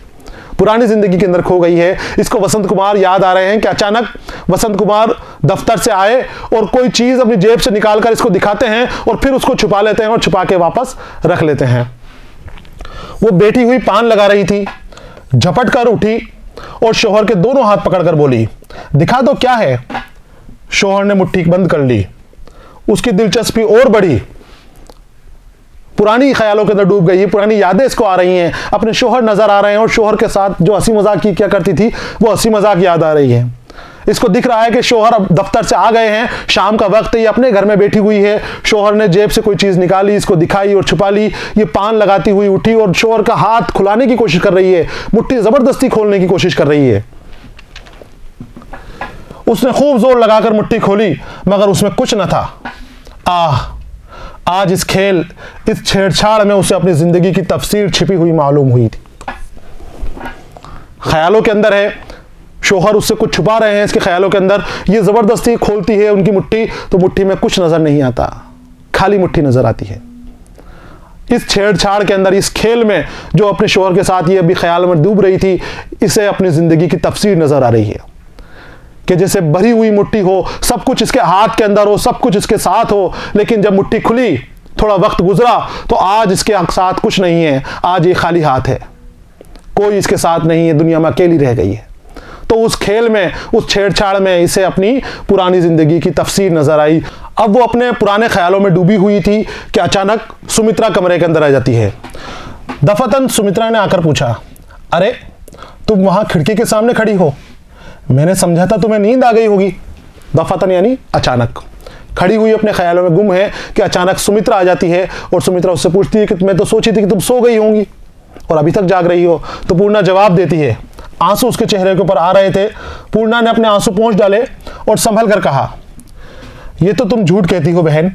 पुरानी जिंदगी के अंदर खो गई है। इसको वसंत कुमार याद आ रहे हैं कि अचानक वसंत कुमार दफ्तर से आए और कोई चीज अपनी जेब से निकालकर इसको दिखाते हैं और फिर उसको छुपा लेते हैं और छुपा के वापस रख लेते हैं। वो बैठी हुई पान लगा रही थी, झपट कर उठी और शौहर के दोनों हाथ पकड़कर बोली, दिखा दो क्या है। शौहर ने मुट्ठी बंद कर ली। उसकी दिलचस्पी और बढ़ी, पुरानी ख्यालों के अंदर डूब गई है, पुरानी यादें इसको आ रही हैं, अपने शौहर नजर आ रहे हैं और शौहर के साथ जो हंसी मजाक की क्या करती थी वो हंसी मजाक याद आ रही है। इसको दिख रहा है कि शौहर अब दफ्तर से आ गए हैं, शाम का वक्त है, ये अपने घर में बैठी हुई है। शौहर ने जेब से कोई चीज निकाली, इसको दिखाई और छुपा ली। ये पान लगाती हुई उठी और शौहर का हाथ खुलाने की कोशिश कर रही है, मुट्ठी जबरदस्ती खोलने की कोशिश कर रही है। उसने खूब जोर लगाकर मुट्ठी खोली मगर उसमें कुछ न था। आज इस खेल, इस छेड़छाड़ में उसे अपनी जिंदगी की तफसीर छिपी हुई मालूम हुई थी। ख्यालों के अंदर है, शौहर उससे कुछ छुपा रहे हैं इसके ख्यालों के अंदर। ये जबरदस्ती खोलती है उनकी मुट्ठी तो मुट्ठी में कुछ नजर नहीं आता, खाली मुट्ठी नजर आती है। इस छेड़छाड़ के अंदर, इस खेल में जो अपने शौहर के साथ ये अभी ख्याल में डूब रही थी, इसे अपनी जिंदगी की तफसीर नजर आ रही है कि जैसे भरी हुई मुट्ठी हो, सब कुछ इसके हाथ के अंदर हो, सब कुछ इसके साथ हो, लेकिन जब मुट्ठी खुली, थोड़ा वक्त गुजरा तो आज इसके साथ कुछ नहीं है, आज ये खाली हाथ है, कोई इसके साथ नहीं है, दुनिया में अकेली रह गई है। तो उस खेल में, उस छेड़छाड़ में इसे अपनी पुरानी जिंदगी की तफसीर नजर आई। अब वो अपने पुराने ख्यालों में डूबी हुई थी कि अचानक सुमित्रा कमरे के अंदर आ जाती है। दफातन सुमित्रा ने आकर पूछा, अरे तुम वहां खिड़की के सामने खड़ी हो, मैंने समझा था तुम्हें नींद आ गई होगी। दफातन यानी अचानक, खड़ी हुई अपने ख्यालों में गुम है कि अचानक सुमित्रा आ जाती है और सुमित्रा उससे पूछती है कि मैं तो सोची थी कि तुम सो गई होंगी और अभी तक जाग रही हो। तो पूर्णा जवाब देती है, आंसू उसके चेहरे के ऊपर आ रहे थे। पूर्णा ने अपने आंसू पोंछ डाले और संभल कर कहा, ये तो तुम झूठ कहती हो बहन,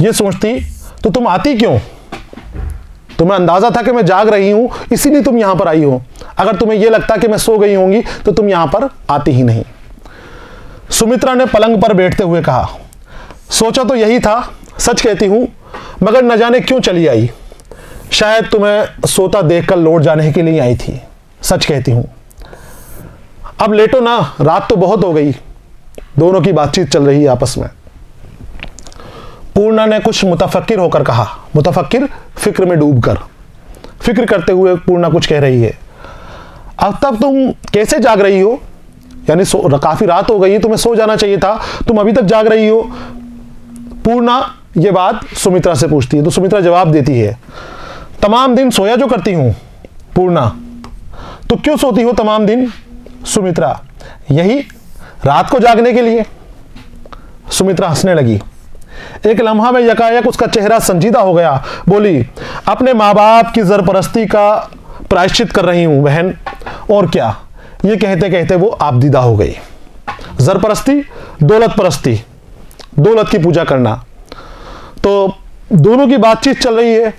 ये सोचती तो तुम आती क्यों? तुम्हें अंदाजा था कि मैं जाग रही हूं, इसीलिए तुम यहां पर आई हो। अगर तुम्हें यह लगता कि मैं सो गई होंगी तो तुम यहां पर आती ही नहीं। सुमित्रा ने पलंग पर बैठते हुए कहा, सोचा तो यही था, सच कहती हूं, मगर न जाने क्यों चली आई। शायद तुम्हें सोता देखकर लौट जाने के लिए आई थी, सच कहती हूं। अब लेटो ना, रात तो बहुत हो गई। दोनों की बातचीत चल रही है आपस में। पूर्णा ने कुछ मुतफक्किर होकर कहा, मुतफक्किर फिक्र में डूबकर, फिक्र करते हुए पूर्णा कुछ कह रही है। अब तब तुम कैसे जाग रही हो? यानी काफी रात हो गई, तुम्हें सो जाना चाहिए था, तुम अभी तक जाग रही हो। पूर्णा ये बात सुमित्रा से पूछती है तो सुमित्रा जवाब देती है, तमाम दिन सोया जो करती हूं। पूर्णा, तो क्यों सोती हो तमाम दिन? सुमित्रा, यही रात को जागने के लिए। सुमित्रा हंसने लगी। एक लम्हा में यकायक उसका चेहरा संजीदा हो गया। बोली, अपने माँ बाप की जरपरस्ती का प्रायश्चित कर रही हूं बहन, और क्या। ये कहते कहते वो आबदीदा हो गई। जरपरस्ती, दौलत परस्ती, दौलत की पूजा करना। तो दोनों की बातचीत चल रही है,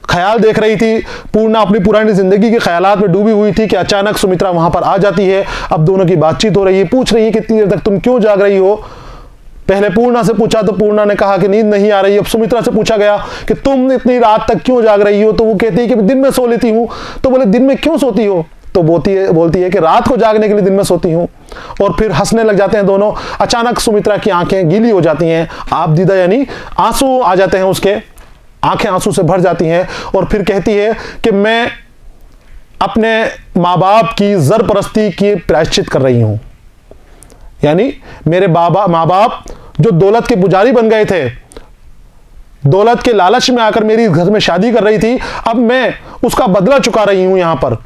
ख्याल देख रही थी। पूर्णा अपनी पुरानी जिंदगी के ख्यालात में डूबी हुई थी कि अचानक सुमित्रा वहां पर आ जाती है। अब दोनों की बातचीत हो रही है, पूछ रही है कितनी देर तक तुम क्यों जाग रही हो। पहले पूर्णा से पूछा तो पूर्णा ने कहा कि नींद नहीं आ रही। अब सुमित्रा से पूछा गया कि तुम इतनी रात तक क्यों जाग रही हो, तो वो कहती है कि दिन में सो लेती हूँ। तो बोले, दिन में क्यों सोती हो? तो बोलती है कि रात को जागने के लिए दिन में सोती हूँ। और फिर हंसने लग जाते हैं दोनों। अचानक सुमित्रा की आंखें गीली हो जाती हैं, आबदीदा यानी आंसू आ जाते हैं उसके, आंखें आंसू से भर जाती हैं। और फिर कहती है कि मैं अपने माँ बाप की जरपरस्ती की प्रायश्चित कर रही हूँ। यानी मेरे माँ बाप जो दौलत के पुजारी बन गए थे, दौलत के लालच में आकर मेरी घर में शादी कर रही थी, अब मैं उसका बदला चुका रही हूं। यहां पर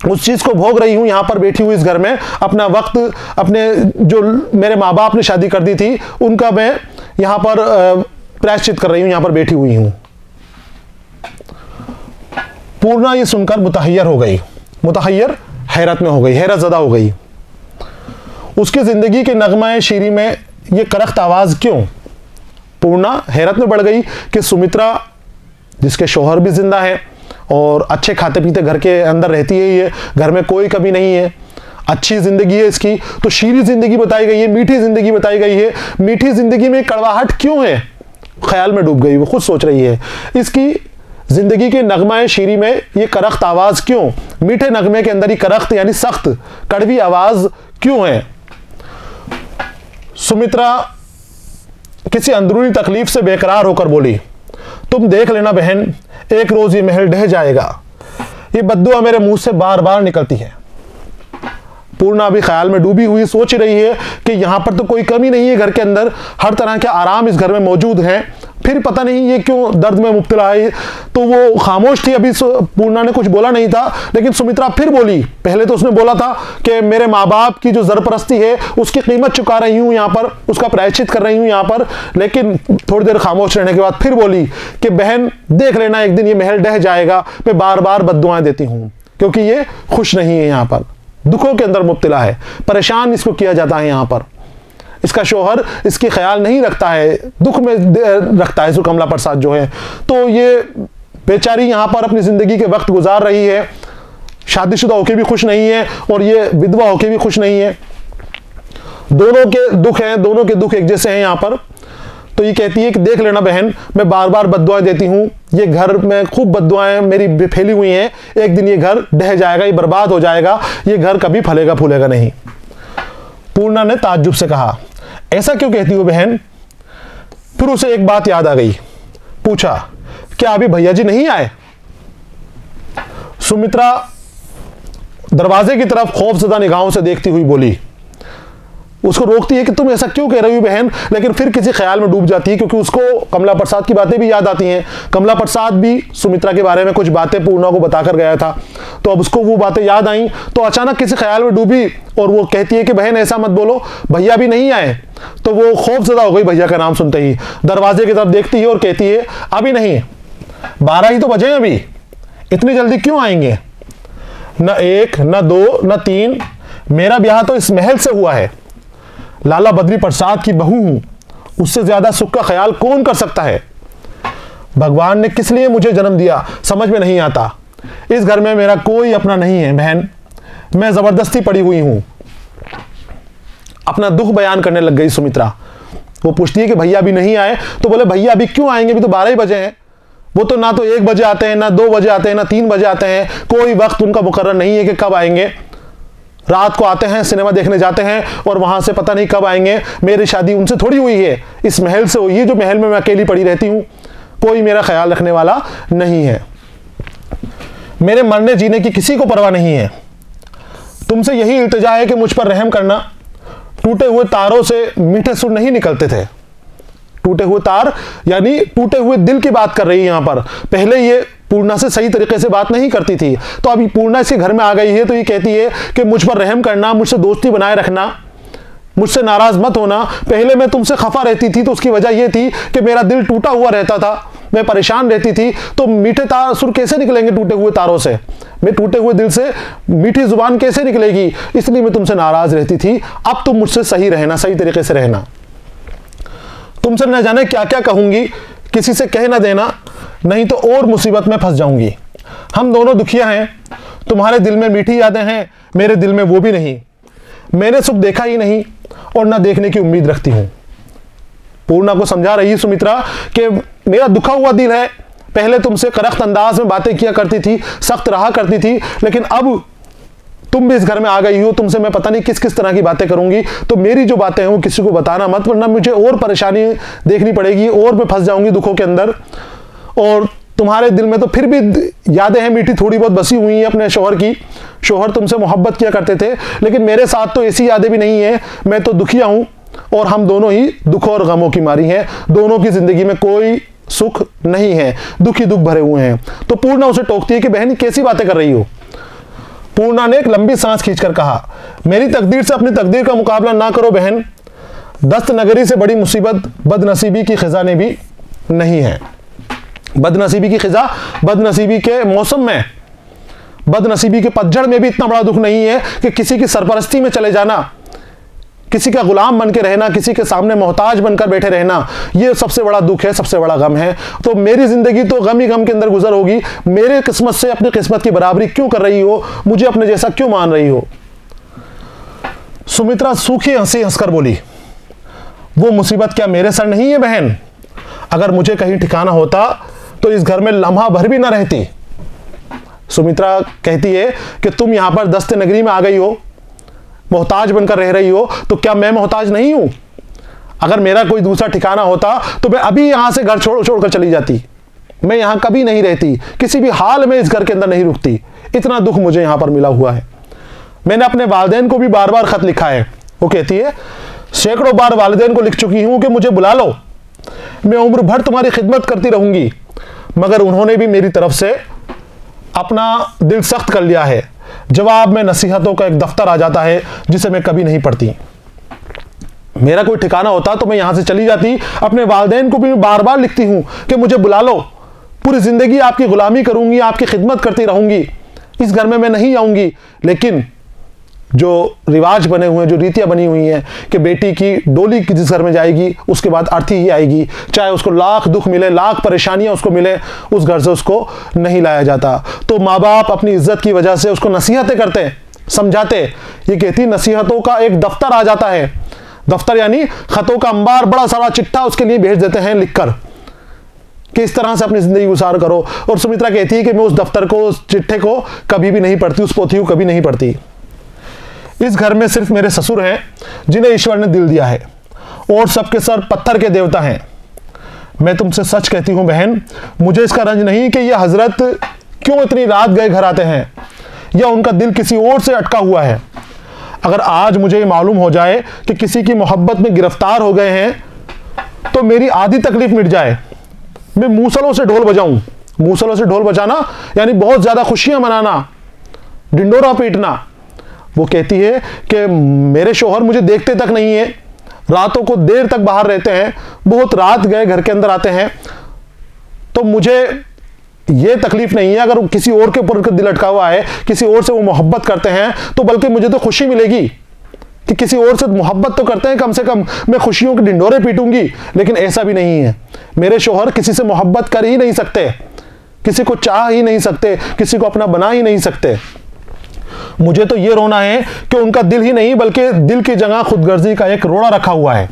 उस चीज को भोग रही हूं, यहां पर बैठी हुई इस घर में। अपना वक्त, अपने जो मेरे माँ बाप ने शादी कर दी थी उनका मैं यहां पर प्रायश्चित कर रही हूं, यहां पर बैठी हुई हूं। पूर्णा ये सुनकर मुतहय्यर हो गई, मुतहय्यर हैरत में हो गई, हैरत ज़दा हो गई। उसकी जिंदगी के नगमा शीरी में ये करख्त आवाज क्यों? पूर्णा हैरत में बढ़ गई कि सुमित्रा, जिसके शौहर भी जिंदा है और अच्छे खाते पीते घर के अंदर रहती है, ये घर में कोई कमी नहीं है, अच्छी जिंदगी है इसकी, तो शीरी जिंदगी बताई गई है, मीठी जिंदगी बताई गई है। मीठी जिंदगी में कड़वाहट क्यों है? ख्याल में डूब गई, वो खुद सोच रही है। इसकी जिंदगी के नगमा शीरी में ये करख्त आवाज क्यों, मीठे नगमे के अंदर ही करख्त यानी सख्त कड़वी आवाज क्यों है। सुमित्रा किसी अंदरूनी तकलीफ से बेकरार होकर बोली, तुम देख लेना बहन, एक रोज ये महल ढह जाएगा। ये बद्दुआ मेरे मुंह से बार बार निकलती है। पूर्णा अभी ख्याल में डूबी हुई सोच रही है कि यहां पर तो कोई कमी नहीं है, घर के अंदर हर तरह के आराम इस घर में मौजूद हैं, फिर पता नहीं ये क्यों दर्द में मुब्तला है। तो वो खामोश थी, अभी पूर्णा ने कुछ बोला नहीं था, लेकिन सुमित्रा फिर बोली। पहले तो उसने बोला था कि मेरे माँ बाप की जो ज़रपरस्ती है उसकी कीमत चुका रही हूँ यहाँ पर, उसका प्रायश्चित कर रही हूँ यहाँ पर। लेकिन थोड़ी देर खामोश रहने के बाद फिर बोली कि बहन देख लेना, एक दिन ये महल ढह जाएगा। मैं बार बार बद्दुआएं देती हूँ क्योंकि ये खुश नहीं है, यहाँ पर दुखों के अंदर मुब्तला है, परेशान इसको किया जाता है। यहाँ पर इसका शोहर इसकी ख्याल नहीं रखता है, दुख में रखता है कमला प्रसाद जो है। तो ये बेचारी यहाँ पर अपनी ज़िंदगी के वक्त गुजार रही है, शादीशुदा होकर भी खुश नहीं है और ये विधवा होकर भी खुश नहीं है। दोनों के दुख हैं, दोनों के दुख एक जैसे हैं यहाँ पर। तो ये कहती है कि देख लेना बहन, मैं बार बार बद्दुआएं देती हूँ, ये घर में खूब बद्दुआएं मेरी फैली हुई हैं, एक दिन ये घर ढह जाएगा, ये बर्बाद हो जाएगा, ये घर कभी फलेगा फूलेगा नहीं। पूर्णा ने ताज्जुब से कहा, ऐसा क्यों कहती हो बहन। फिर उसे एक बात याद आ गई, पूछा क्या अभी भैया जी नहीं आए। सुमित्रा दरवाजे की तरफ खौफजदा निगाहों से देखती हुई बोली, उसको रोकती है कि तुम ऐसा क्यों कह रही हो बहन, लेकिन फिर किसी ख्याल में डूब जाती है क्योंकि उसको कमला प्रसाद की बातें भी याद आती हैं। कमला प्रसाद भी सुमित्रा के बारे में कुछ बातें पूर्णा को बताकर गया था, तो अब उसको वो बातें याद आई, तो अचानक किसी ख्याल में डूबी और वो कहती है कि बहन ऐसा मत बोलो, भैया भी नहीं आए। तो वो खौफजदा हो गई भैया का नाम सुनते ही, दरवाजे की तरफ देखती है और कहती है अभी नहीं, 12 ही तो बजे अभी, इतनी जल्दी क्यों आएंगे। न 1 न 2 न 3, मेरा ब्याह तो इस महल से हुआ है, लाला बद्री प्रसाद की बहू हूं, उससे ज्यादा सुख का ख्याल कौन कर सकता है। भगवान ने किस लिए मुझे जन्म दिया समझ में नहीं आता। इस घर में मेरा कोई अपना नहीं है बहन, मैं जबरदस्ती पड़ी हुई हूं। अपना दुख बयान करने लग गई सुमित्रा। वो पूछती है कि भैया अभी नहीं आए, तो बोले भैया अभी क्यों आएंगे, अभी तो 12 ही बजे हैं। वो तो ना तो 1 बजे आते हैं, ना 2 बजे आते हैं, ना 3 बजे आते हैं, कोई वक्त उनका मुकर्रर नहीं है कि कब आएंगे। रात को आते हैं, सिनेमा देखने जाते हैं और वहां से पता नहीं कब आएंगे। मेरी शादी उनसे थोड़ी हुई है, इस महल से हुई है, जो महल में मैं अकेली पड़ी रहती हूं, कोई मेरा ख्याल रखने वाला नहीं है। मेरे मरने जीने की किसी को परवाह नहीं है। तुमसे यही इल्तिजा है कि मुझ पर रहम करना। टूटे हुए तारों से मीठे सुर नहीं निकलते थे। टूटे हुए तार यानी टूटे हुए दिल की बात कर रही है यहां पर। पहले ये पूर्णा से सही तरीके से बात नहीं करती थी, तो अभी पूर्णा इसके घर में आ गई है, तो ये कहती है कि मुझ पर रहम करना, मुझसे दोस्ती बनाए रखना, मुझसे नाराज मत होना। पहले मैं तुमसे खफा रहती थी तो उसकी वजह यह थी कि मेरा दिल टूटा हुआ रहता था, मैं परेशान रहती थी। तो मीठे तार सुर कैसे निकलेंगे टूटे हुए तारों से, मैं टूटे हुए दिल से मीठी जुबान कैसे निकलेगी, इसलिए मैं तुमसे नाराज रहती थी। अब तुम मुझसे सही रहना, सही तरीके से रहना। तुमसे न जाने क्या क्या कहूंगी, किसी से कह ना देना, नहीं तो और मुसीबत में फंस जाऊंगी। हम दोनों दुखिया हैं, तुम्हारे दिल में मीठी यादें हैं, मेरे दिल में वो भी नहीं। मैंने सुख देखा ही नहीं और ना देखने की उम्मीद रखती हूं। पूर्णा को समझा रही सुमित्रा कि मेरा दुखा हुआ दिल है, पहले तुमसे करख्त अंदाज में बातें किया करती थी, सख्त रहा करती थी, लेकिन अब तुम भी इस घर में आ गई हो, तुमसे मैं पता नहीं किस किस तरह की बातें करूंगी। तो मेरी जो बातें हैं वो किसी को बताना मत, वरना मुझे और परेशानी देखनी पड़ेगी और मैं फंस जाऊंगी दुखों के अंदर। और तुम्हारे दिल में तो फिर भी यादें हैं मीठी थोड़ी बहुत बसी हुई हैं अपने शौहर की। शौहर तुमसे मोहब्बत किया करते थे, लेकिन मेरे साथ तो ऐसी यादें भी नहीं है। मैं तो दुखिया हूं और हम दोनों ही दुखों और गमों की मारी हैं। दोनों की जिंदगी में कोई सुख नहीं है, दुख ही दुख भरे हुए हैं। तो पूर्णा उसे टोकती है कि बहन कैसी बातें कर रही हो। पूर्णा ने एक लंबी सांस खींचकर कहा, मेरी तकदीर से अपनी तकदीर का मुकाबला ना करो बहन। दस्त नगरी से बड़ी मुसीबत बदनसीबी की खिजा ने भी नहीं है। बदनसीबी की खिजा, बदनसीबी के मौसम में, बदनसीबी के पतझड़ में भी इतना बड़ा दुख नहीं है कि किसी की सरपरस्ती में चले जाना, किसी का गुलाम बन के रहना, किसी के सामने मोहताज बनकर बैठे रहना, ये सबसे बड़ा दुख है, सबसे बड़ा गम है। तो मेरी जिंदगी तो गम ही गम के अंदर गुजर होगी। मेरे किस्मत से अपनी किस्मत की बराबरी क्यों कर रही हो, मुझे अपने जैसा क्यों मान रही हो। सुमित्रा सूखी हंसी हंसकर बोली, वो मुसीबत क्या मेरे सर नहीं है बहन। अगर मुझे कहीं ठिकाना होता तो इस घर में लम्हा भर भी ना रहती। सुमित्रा कहती है कि तुम यहां पर दस्त नगरी में आ गई हो, मोहताज बनकर रह रही हो, तो क्या मैं मोहताज नहीं हूं? अगर मेरा कोई दूसरा ठिकाना होता तो मैं अभी यहां से घर छोड़कर चली जाती। मैं यहां कभी नहीं रहती, किसी भी हाल में इस घर के अंदर नहीं रुकती। इतना दुख मुझे यहां पर मिला हुआ है। मैंने अपने वालिदैन को भी बार बार खत लिखा है। वो कहती है सैकड़ों बार वालिदैन को लिख चुकी हूं कि मुझे बुला लो, मैं उम्र भर तुम्हारी खिदमत करती रहूंगी, मगर उन्होंने भी मेरी तरफ से अपना दिल सख्त कर लिया है। जवाब में नसीहतों का एक दफ्तर आ जाता है जिसे मैं कभी नहीं पढ़ती। मेरा कोई ठिकाना होता तो मैं यहां से चली जाती। अपने वालिदैन को भी मैं बार बार लिखती हूं कि मुझे बुला लो, पूरी जिंदगी आपकी गुलामी करूंगी, आपकी खिदमत करती रहूंगी, इस घर में मैं नहीं आऊंगी। लेकिन जो रिवाज बने हुए हैं, जो रीतियां बनी हुई हैं कि बेटी की डोली जिस घर में जाएगी उसके बाद अर्थी ही आएगी, चाहे उसको लाख दुख मिले, लाख परेशानियां उसको मिले, उस घर से उसको नहीं लाया जाता। तो माँ बाप अपनी इज्जत की वजह से उसको नसीहतें करते, समझाते। ये कहती नसीहतों का एक दफ्तर आ जाता है। दफ्तर यानी खतों का अंबार, बड़ा सारा चिट्ठा उसके लिए भेज देते हैं लिखकर कि इस तरह से अपनी जिंदगी गुजार करो। और सुमित्रा कहती है कि मैं उस दफ्तर को, उस चिट्ठे को कभी भी नहीं पढ़ती, उस पोथी को कभी नहीं पढ़ती। इस घर में सिर्फ मेरे ससुर हैं जिन्हें ईश्वर ने दिल दिया है, और सबके सर पत्थर के देवता हैं। मैं तुमसे सच कहती हूं बहन, मुझे इसका रंज नहीं कि ये हजरत क्यों इतनी रात गए घर आते हैं, या उनका दिल किसी और से अटका हुआ है। अगर आज मुझे ये मालूम हो जाए कि किसी की मोहब्बत में गिरफ्तार हो गए हैं तो मेरी आधी तकलीफ मिट जाए। मैं मूसलों से ढोल बजाऊं। मूसलों से ढोल बजाना यानी बहुत ज्यादा खुशियां मनाना, डिंडोरा पीटना। वो कहती है कि मेरे शोहर मुझे देखते तक नहीं है, रातों को देर तक बाहर रहते हैं, बहुत रात गए घर के अंदर आते हैं, तो मुझे ये तकलीफ नहीं है। अगर किसी और के ऊपर उनका दिल अटका हुआ है, किसी और से वो मोहब्बत करते हैं, तो बल्कि मुझे तो खुशी मिलेगी कि किसी और से मोहब्बत तो करते हैं, कम से कम मैं खुशियों के ढिंडोरे पीटूंगी। लेकिन ऐसा भी नहीं है। मेरे शोहर किसी से मोहब्बत कर ही नहीं सकते, किसी को चाह ही नहीं सकते, किसी को अपना बना ही नहीं सकते। मुझे तो ये रोना है कि उनका दिल ही नहीं बल्कि दिल की जगह खुदगर्जी का एक रोड़ा रखा हुआ है,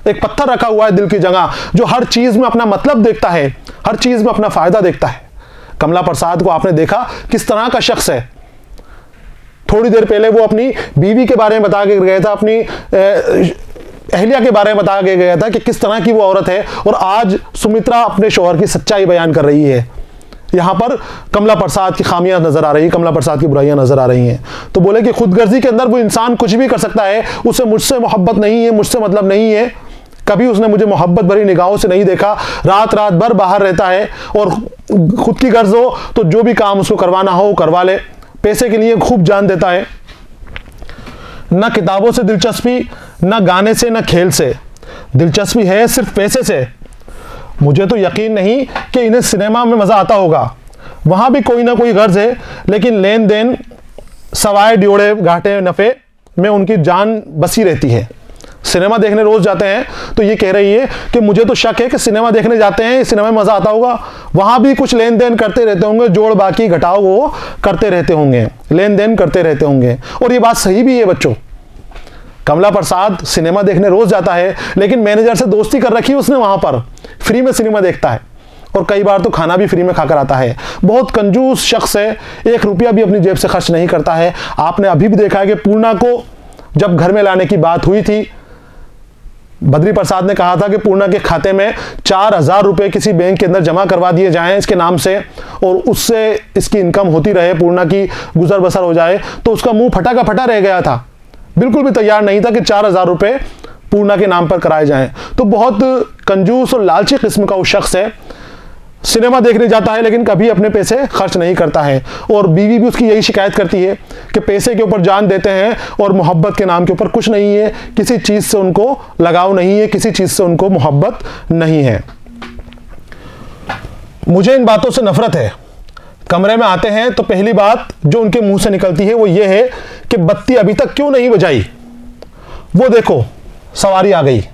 एक पत्थर रखा हुआ है दिल की जगह, जो हर चीज में अपना मतलब देखता है, हर चीज में अपना फायदा देखता है। कमला प्रसाद को आपने देखा किस तरह का शख्स है। थोड़ी देर पहले वो अपनी बीवी के बारे में बता के गया था, अपनी अहलिया के बारे में बता के गया था कि किस तरह की वो औरत है, और आज सुमित्रा अपने शौहर की सच्चाई बयान कर रही है। यहां पर कमला प्रसाद की खामियां नजर आ रही है, कमला प्रसाद की बुराइयां नजर आ रही हैं। तो बोले कि खुदगर्जी के अंदर वो इंसान कुछ भी कर सकता है, उसे मुझसे मोहब्बत नहीं है, मुझसे मतलब नहीं है, कभी उसने मुझे मोहब्बत भरी निगाहों से नहीं देखा, रात रात भर बाहर रहता है, और खुद की गर्ज हो तो जो भी काम उसको करवाना हो वो करवा ले, पैसे के लिए खूब जान देता है। ना किताबों से दिलचस्पी, ना गाने से, ना खेल से, दिलचस्पी है सिर्फ पैसे से। मुझे तो यकीन नहीं कि इन्हें सिनेमा में मजा आता होगा, वहां भी कोई ना कोई गर्ज है, लेकिन लेन देन सवाए ड्योड़े घाटे नफे में उनकी जान बसी रहती है। सिनेमा देखने रोज जाते हैं, तो ये कह रही है कि मुझे तो शक है कि सिनेमा देखने जाते हैं, सिनेमा में मजा आता होगा, वहां भी कुछ लेन देन करते रहते होंगे, जोड़ बाकी घटाओ वो करते रहते होंगे, लेन देन करते रहते होंगे। और ये बात सही भी है बच्चों। कमला प्रसाद सिनेमा देखने रोज जाता है, लेकिन मैनेजर से दोस्ती कर रखी है उसने, वहां पर फ्री में सिनेमा देखता है, और कई बार तो खाना भी फ्री में खाकर आता है। बहुत कंजूस शख्स है, 1 रुपया भी अपनी जेब से खर्च नहीं करता है। आपने अभी भी देखा है कि पूर्णा को जब घर में लाने की बात हुई थी, बद्री प्रसाद ने कहा था कि पूर्णा के खाते में 4000 रुपए किसी बैंक के अंदर जमा करवा दिए जाएं इसके नाम से, और उससे इसकी इनकम होती रहे, पूर्णा की गुजर बसर हो जाए। तो उसका मुंह फटा का फटा रह गया था, बिल्कुल भी तैयार नहीं था कि 4000 रुपए पूर्णा के नाम पर कराए जाएं। तो बहुत कंजूस और लालची किस्म का वो शख्स है। सिनेमा देखने जाता है लेकिन कभी अपने पैसे खर्च नहीं करता है, और बीवी भी उसकी यही शिकायत करती है कि पैसे के ऊपर जान देते हैं और मोहब्बत के नाम के ऊपर कुछ नहीं है, किसी चीज से उनको लगाव नहीं है, किसी चीज से उनको मोहब्बत नहीं है। मुझे इन बातों से नफरत है। कमरे में आते हैं तो पहली बात जो उनके मुंह से निकलती है वो ये है कि बत्ती अभी तक क्यों नहीं बजाई, वो देखो सवारी आ गई,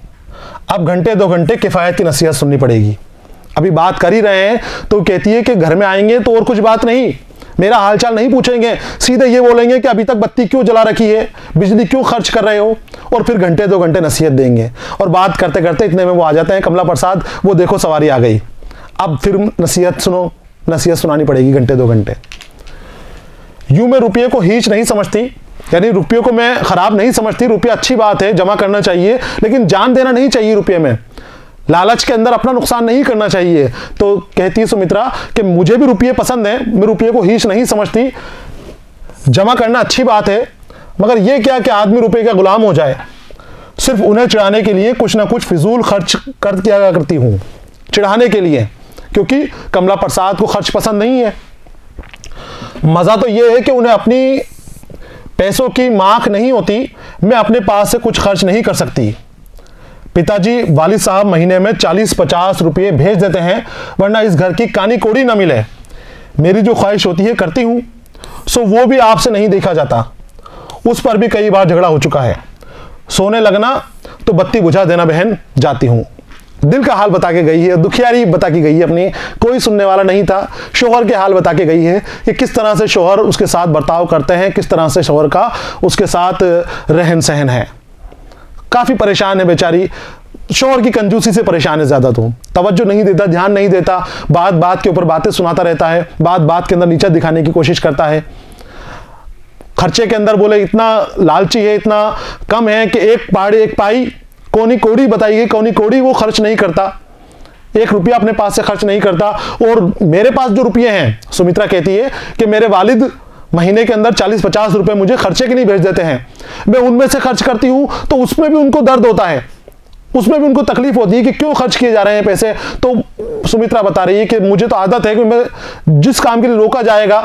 अब घंटे 2 घंटे किफायत की नसीहत सुननी पड़ेगी। अभी बात कर ही रहे हैं तो कहती है कि घर में आएंगे तो और कुछ बात नहीं, मेरा हालचाल नहीं पूछेंगे, सीधे ये बोलेंगे कि अभी तक बत्ती क्यों जला रखी है, बिजली क्यों खर्च कर रहे हो, और फिर घंटे 2 घंटे नसीहत देंगे। और बात करते करते इतने में वो आ जाते हैं, कमला प्रसाद वो देखो सवारी आ गई, अब फिर नसीहत सुनो, नसीहत सुनानी पड़ेगी घंटे 2 घंटे। यूं मैं रुपये को हीच नहीं समझती, यानी रुपये को मैं खराब नहीं समझती, रुपया अच्छी बात है, जमा करना चाहिए, लेकिन जान देना नहीं चाहिए रुपये में, लालच के अंदर अपना नुकसान नहीं करना चाहिए। तो कहती है सुमित्रा कि मुझे भी रुपये पसंद है, मैं रुपये को हीच नहीं समझती, जमा करना अच्छी बात है, मगर यह क्या कि आदमी रुपये का गुलाम हो जाए। सिर्फ उन्हें चिढ़ाने के लिए कुछ ना कुछ फिजूल खर्च कर दिया करती हूँ, चिढ़ाने के लिए, क्योंकि कमला प्रसाद को खर्च पसंद नहीं है। मज़ा तो यह है कि उन्हें अपनी पैसों की माख नहीं होती, मैं अपने पास से कुछ खर्च नहीं कर सकती। पिताजी वालिद साहब महीने में 40-50 रुपये भेज देते हैं, वरना इस घर की कानी कोड़ी ना मिले। मेरी जो ख्वाहिश होती है करती हूँ, सो वो भी आपसे नहीं देखा जाता। उस पर भी कई बार झगड़ा हो चुका है। सोने लगना तो बत्ती बुझा देना बहन, जाती हूँ। दिल का हाल बता के गई है, दुखियारी बता के गई है अपनी, कोई सुनने वाला नहीं था। शोहर के हाल बता के गई है कि किस तरह से शोहर उसके साथ बर्ताव करते हैं, किस तरह से शोहर का उसके साथ रहन सहन है। काफ़ी परेशान है बेचारी, शोहर की कंजूसी से परेशान है, ज़्यादा तो तवज्जो नहीं देता, ध्यान नहीं देता, बात बात के ऊपर बातें सुनाता रहता है, बात बात के अंदर नीचा दिखाने की कोशिश करता है। खर्चे के अंदर बोले इतना लालची है, इतना कम है कि एक पाड़ी एक पाई कौनी कोड़ी बताई गई, कौनी कोड़ी वो खर्च नहीं करता, 1 रुपया अपने पास से खर्च नहीं करता। और मेरे पास जो रुपये हैं, सुमित्रा कहती है कि मेरे वालिद महीने के अंदर 40-50 रुपये मुझे खर्चे के लिए भेज देते हैं, मैं उनमें से खर्च करती हूँ तो उसमें भी उनको दर्द होता है, उसमें भी उनको तकलीफ होती है कि क्यों खर्च किए जा रहे हैं पैसे। तो सुमित्रा बता रही है कि मुझे तो आदत है कि मैं जिस काम के लिए रोका जाएगा,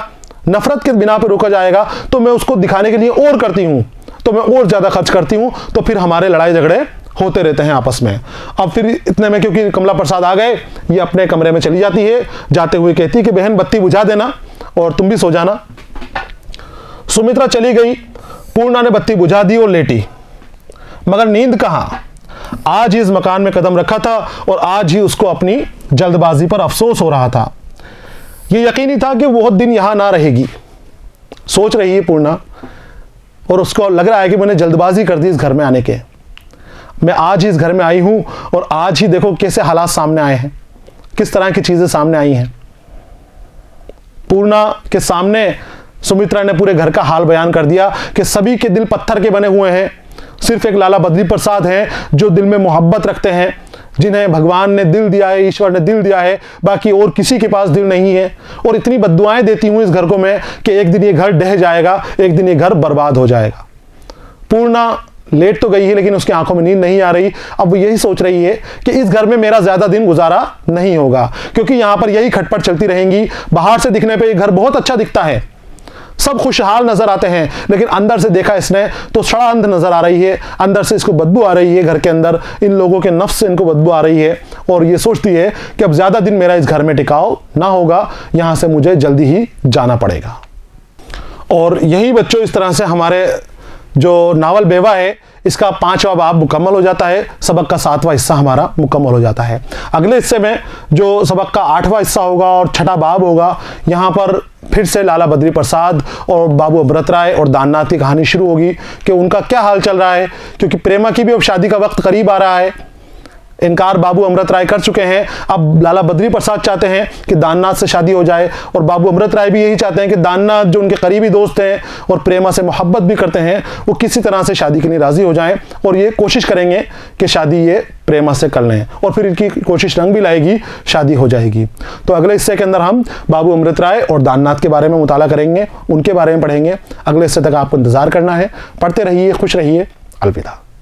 नफरत के बिना पर रोका जाएगा, तो मैं उसको दिखाने के लिए और करती हूँ, तो मैं और ज़्यादा खर्च करती हूँ, तो फिर हमारे लड़ाई झगड़े होते रहते हैं आपस में। अब फिर इतने में क्योंकि कमला प्रसाद आ गए, ये अपने कमरे में चली जाती है। जाते हुए कहती है कि बहन बत्ती बुझा देना और तुम भी सो जाना। सुमित्रा चली गई, पूर्णा ने बत्ती बुझा दी और लेटी, मगर नींद कहाँ। आज ही इस मकान में कदम रखा था और आज ही उसको अपनी जल्दबाजी पर अफसोस हो रहा था। ये यकीनी था कि बहुत दिन यहां ना रहेगी, सोच रही है पूर्णा, और उसको लग रहा है कि मैंने जल्दबाजी कर दी इस घर में आने के। मैं आज ही इस घर में आई हूं और आज ही देखो कैसे हालात सामने आए हैं, किस तरह की चीजें सामने आई हैं। पूर्णा के सामने सुमित्रा ने पूरे घर का हाल बयान कर दिया कि सभी के दिल पत्थर के बने हुए हैं, सिर्फ एक लाला बद्री प्रसाद हैं जो दिल में मोहब्बत रखते हैं, जिन्हें भगवान ने दिल दिया है, ईश्वर ने दिल दिया है, बाकी और किसी के पास दिल नहीं है। और इतनी बद्दुआएं देती हूं इस घर को मैं कि एक दिन ये घर ढह जाएगा, एक दिन ये घर बर्बाद हो जाएगा। पूर्णा लेट तो गई है लेकिन उसकी आंखों में नींद नहीं आ रही। अब वो यही सोच रही है कि इस घर में मेरा ज्यादा दिन गुजारा नहीं होगा, क्योंकि यहां पर यही खटपट चलती रहेंगी। बाहर से दिखने पे ये घर बहुत अच्छा दिखता है, सब खुशहाल नजर आते हैं, लेकिन अंदर से देखा इसने तो सड़ांध नजर आ रही है, अंदर से इसको बदबू आ रही है, घर के अंदर इन लोगों के नफ्स से इनको बदबू आ रही है। और ये सोचती है कि अब ज्यादा दिन मेरा इस घर में टिकाव ना होगा, यहां से मुझे जल्दी ही जाना पड़ेगा। और यही बच्चों इस तरह से हमारे जो नावल बेवा है इसका 5वां बाब मुकम्मल हो जाता है, सबक का 7वां हिस्सा हमारा मुकम्मल हो जाता है। अगले हिस्से में जो सबक का 8वां हिस्सा होगा और 6ठा बाब होगा, यहाँ पर फिर से लाला बद्री प्रसाद और बाबू अमृत राय और दाननाथ की कहानी शुरू होगी कि उनका क्या हाल चल रहा है, क्योंकि प्रेमा की भी अब शादी का वक्त करीब आ रहा है। इनकार बाबू अमृत राय कर चुके हैं, अब लाला बद्री प्रसाद चाहते हैं कि दाननाथ से शादी हो जाए, और बाबू अमृत राय भी यही चाहते हैं कि दाननाथ जो उनके करीबी दोस्त हैं और प्रेमा से मोहब्बत भी करते हैं, वो किसी तरह से शादी के लिए राजी हो जाएं, और ये कोशिश करेंगे कि शादी ये प्रेमा से कर लें, और फिर इनकी कोशिश रंग भी लाएगी, शादी हो जाएगी। तो अगले हिस्से के अंदर हम बाबू अमृत राय और दाननाथ के बारे में मुताला करेंगे, उनके बारे में पढ़ेंगे। अगले हिस्से तक आपको इंतजार करना है। पढ़ते रहिए, खुश रहिए, अलविदा।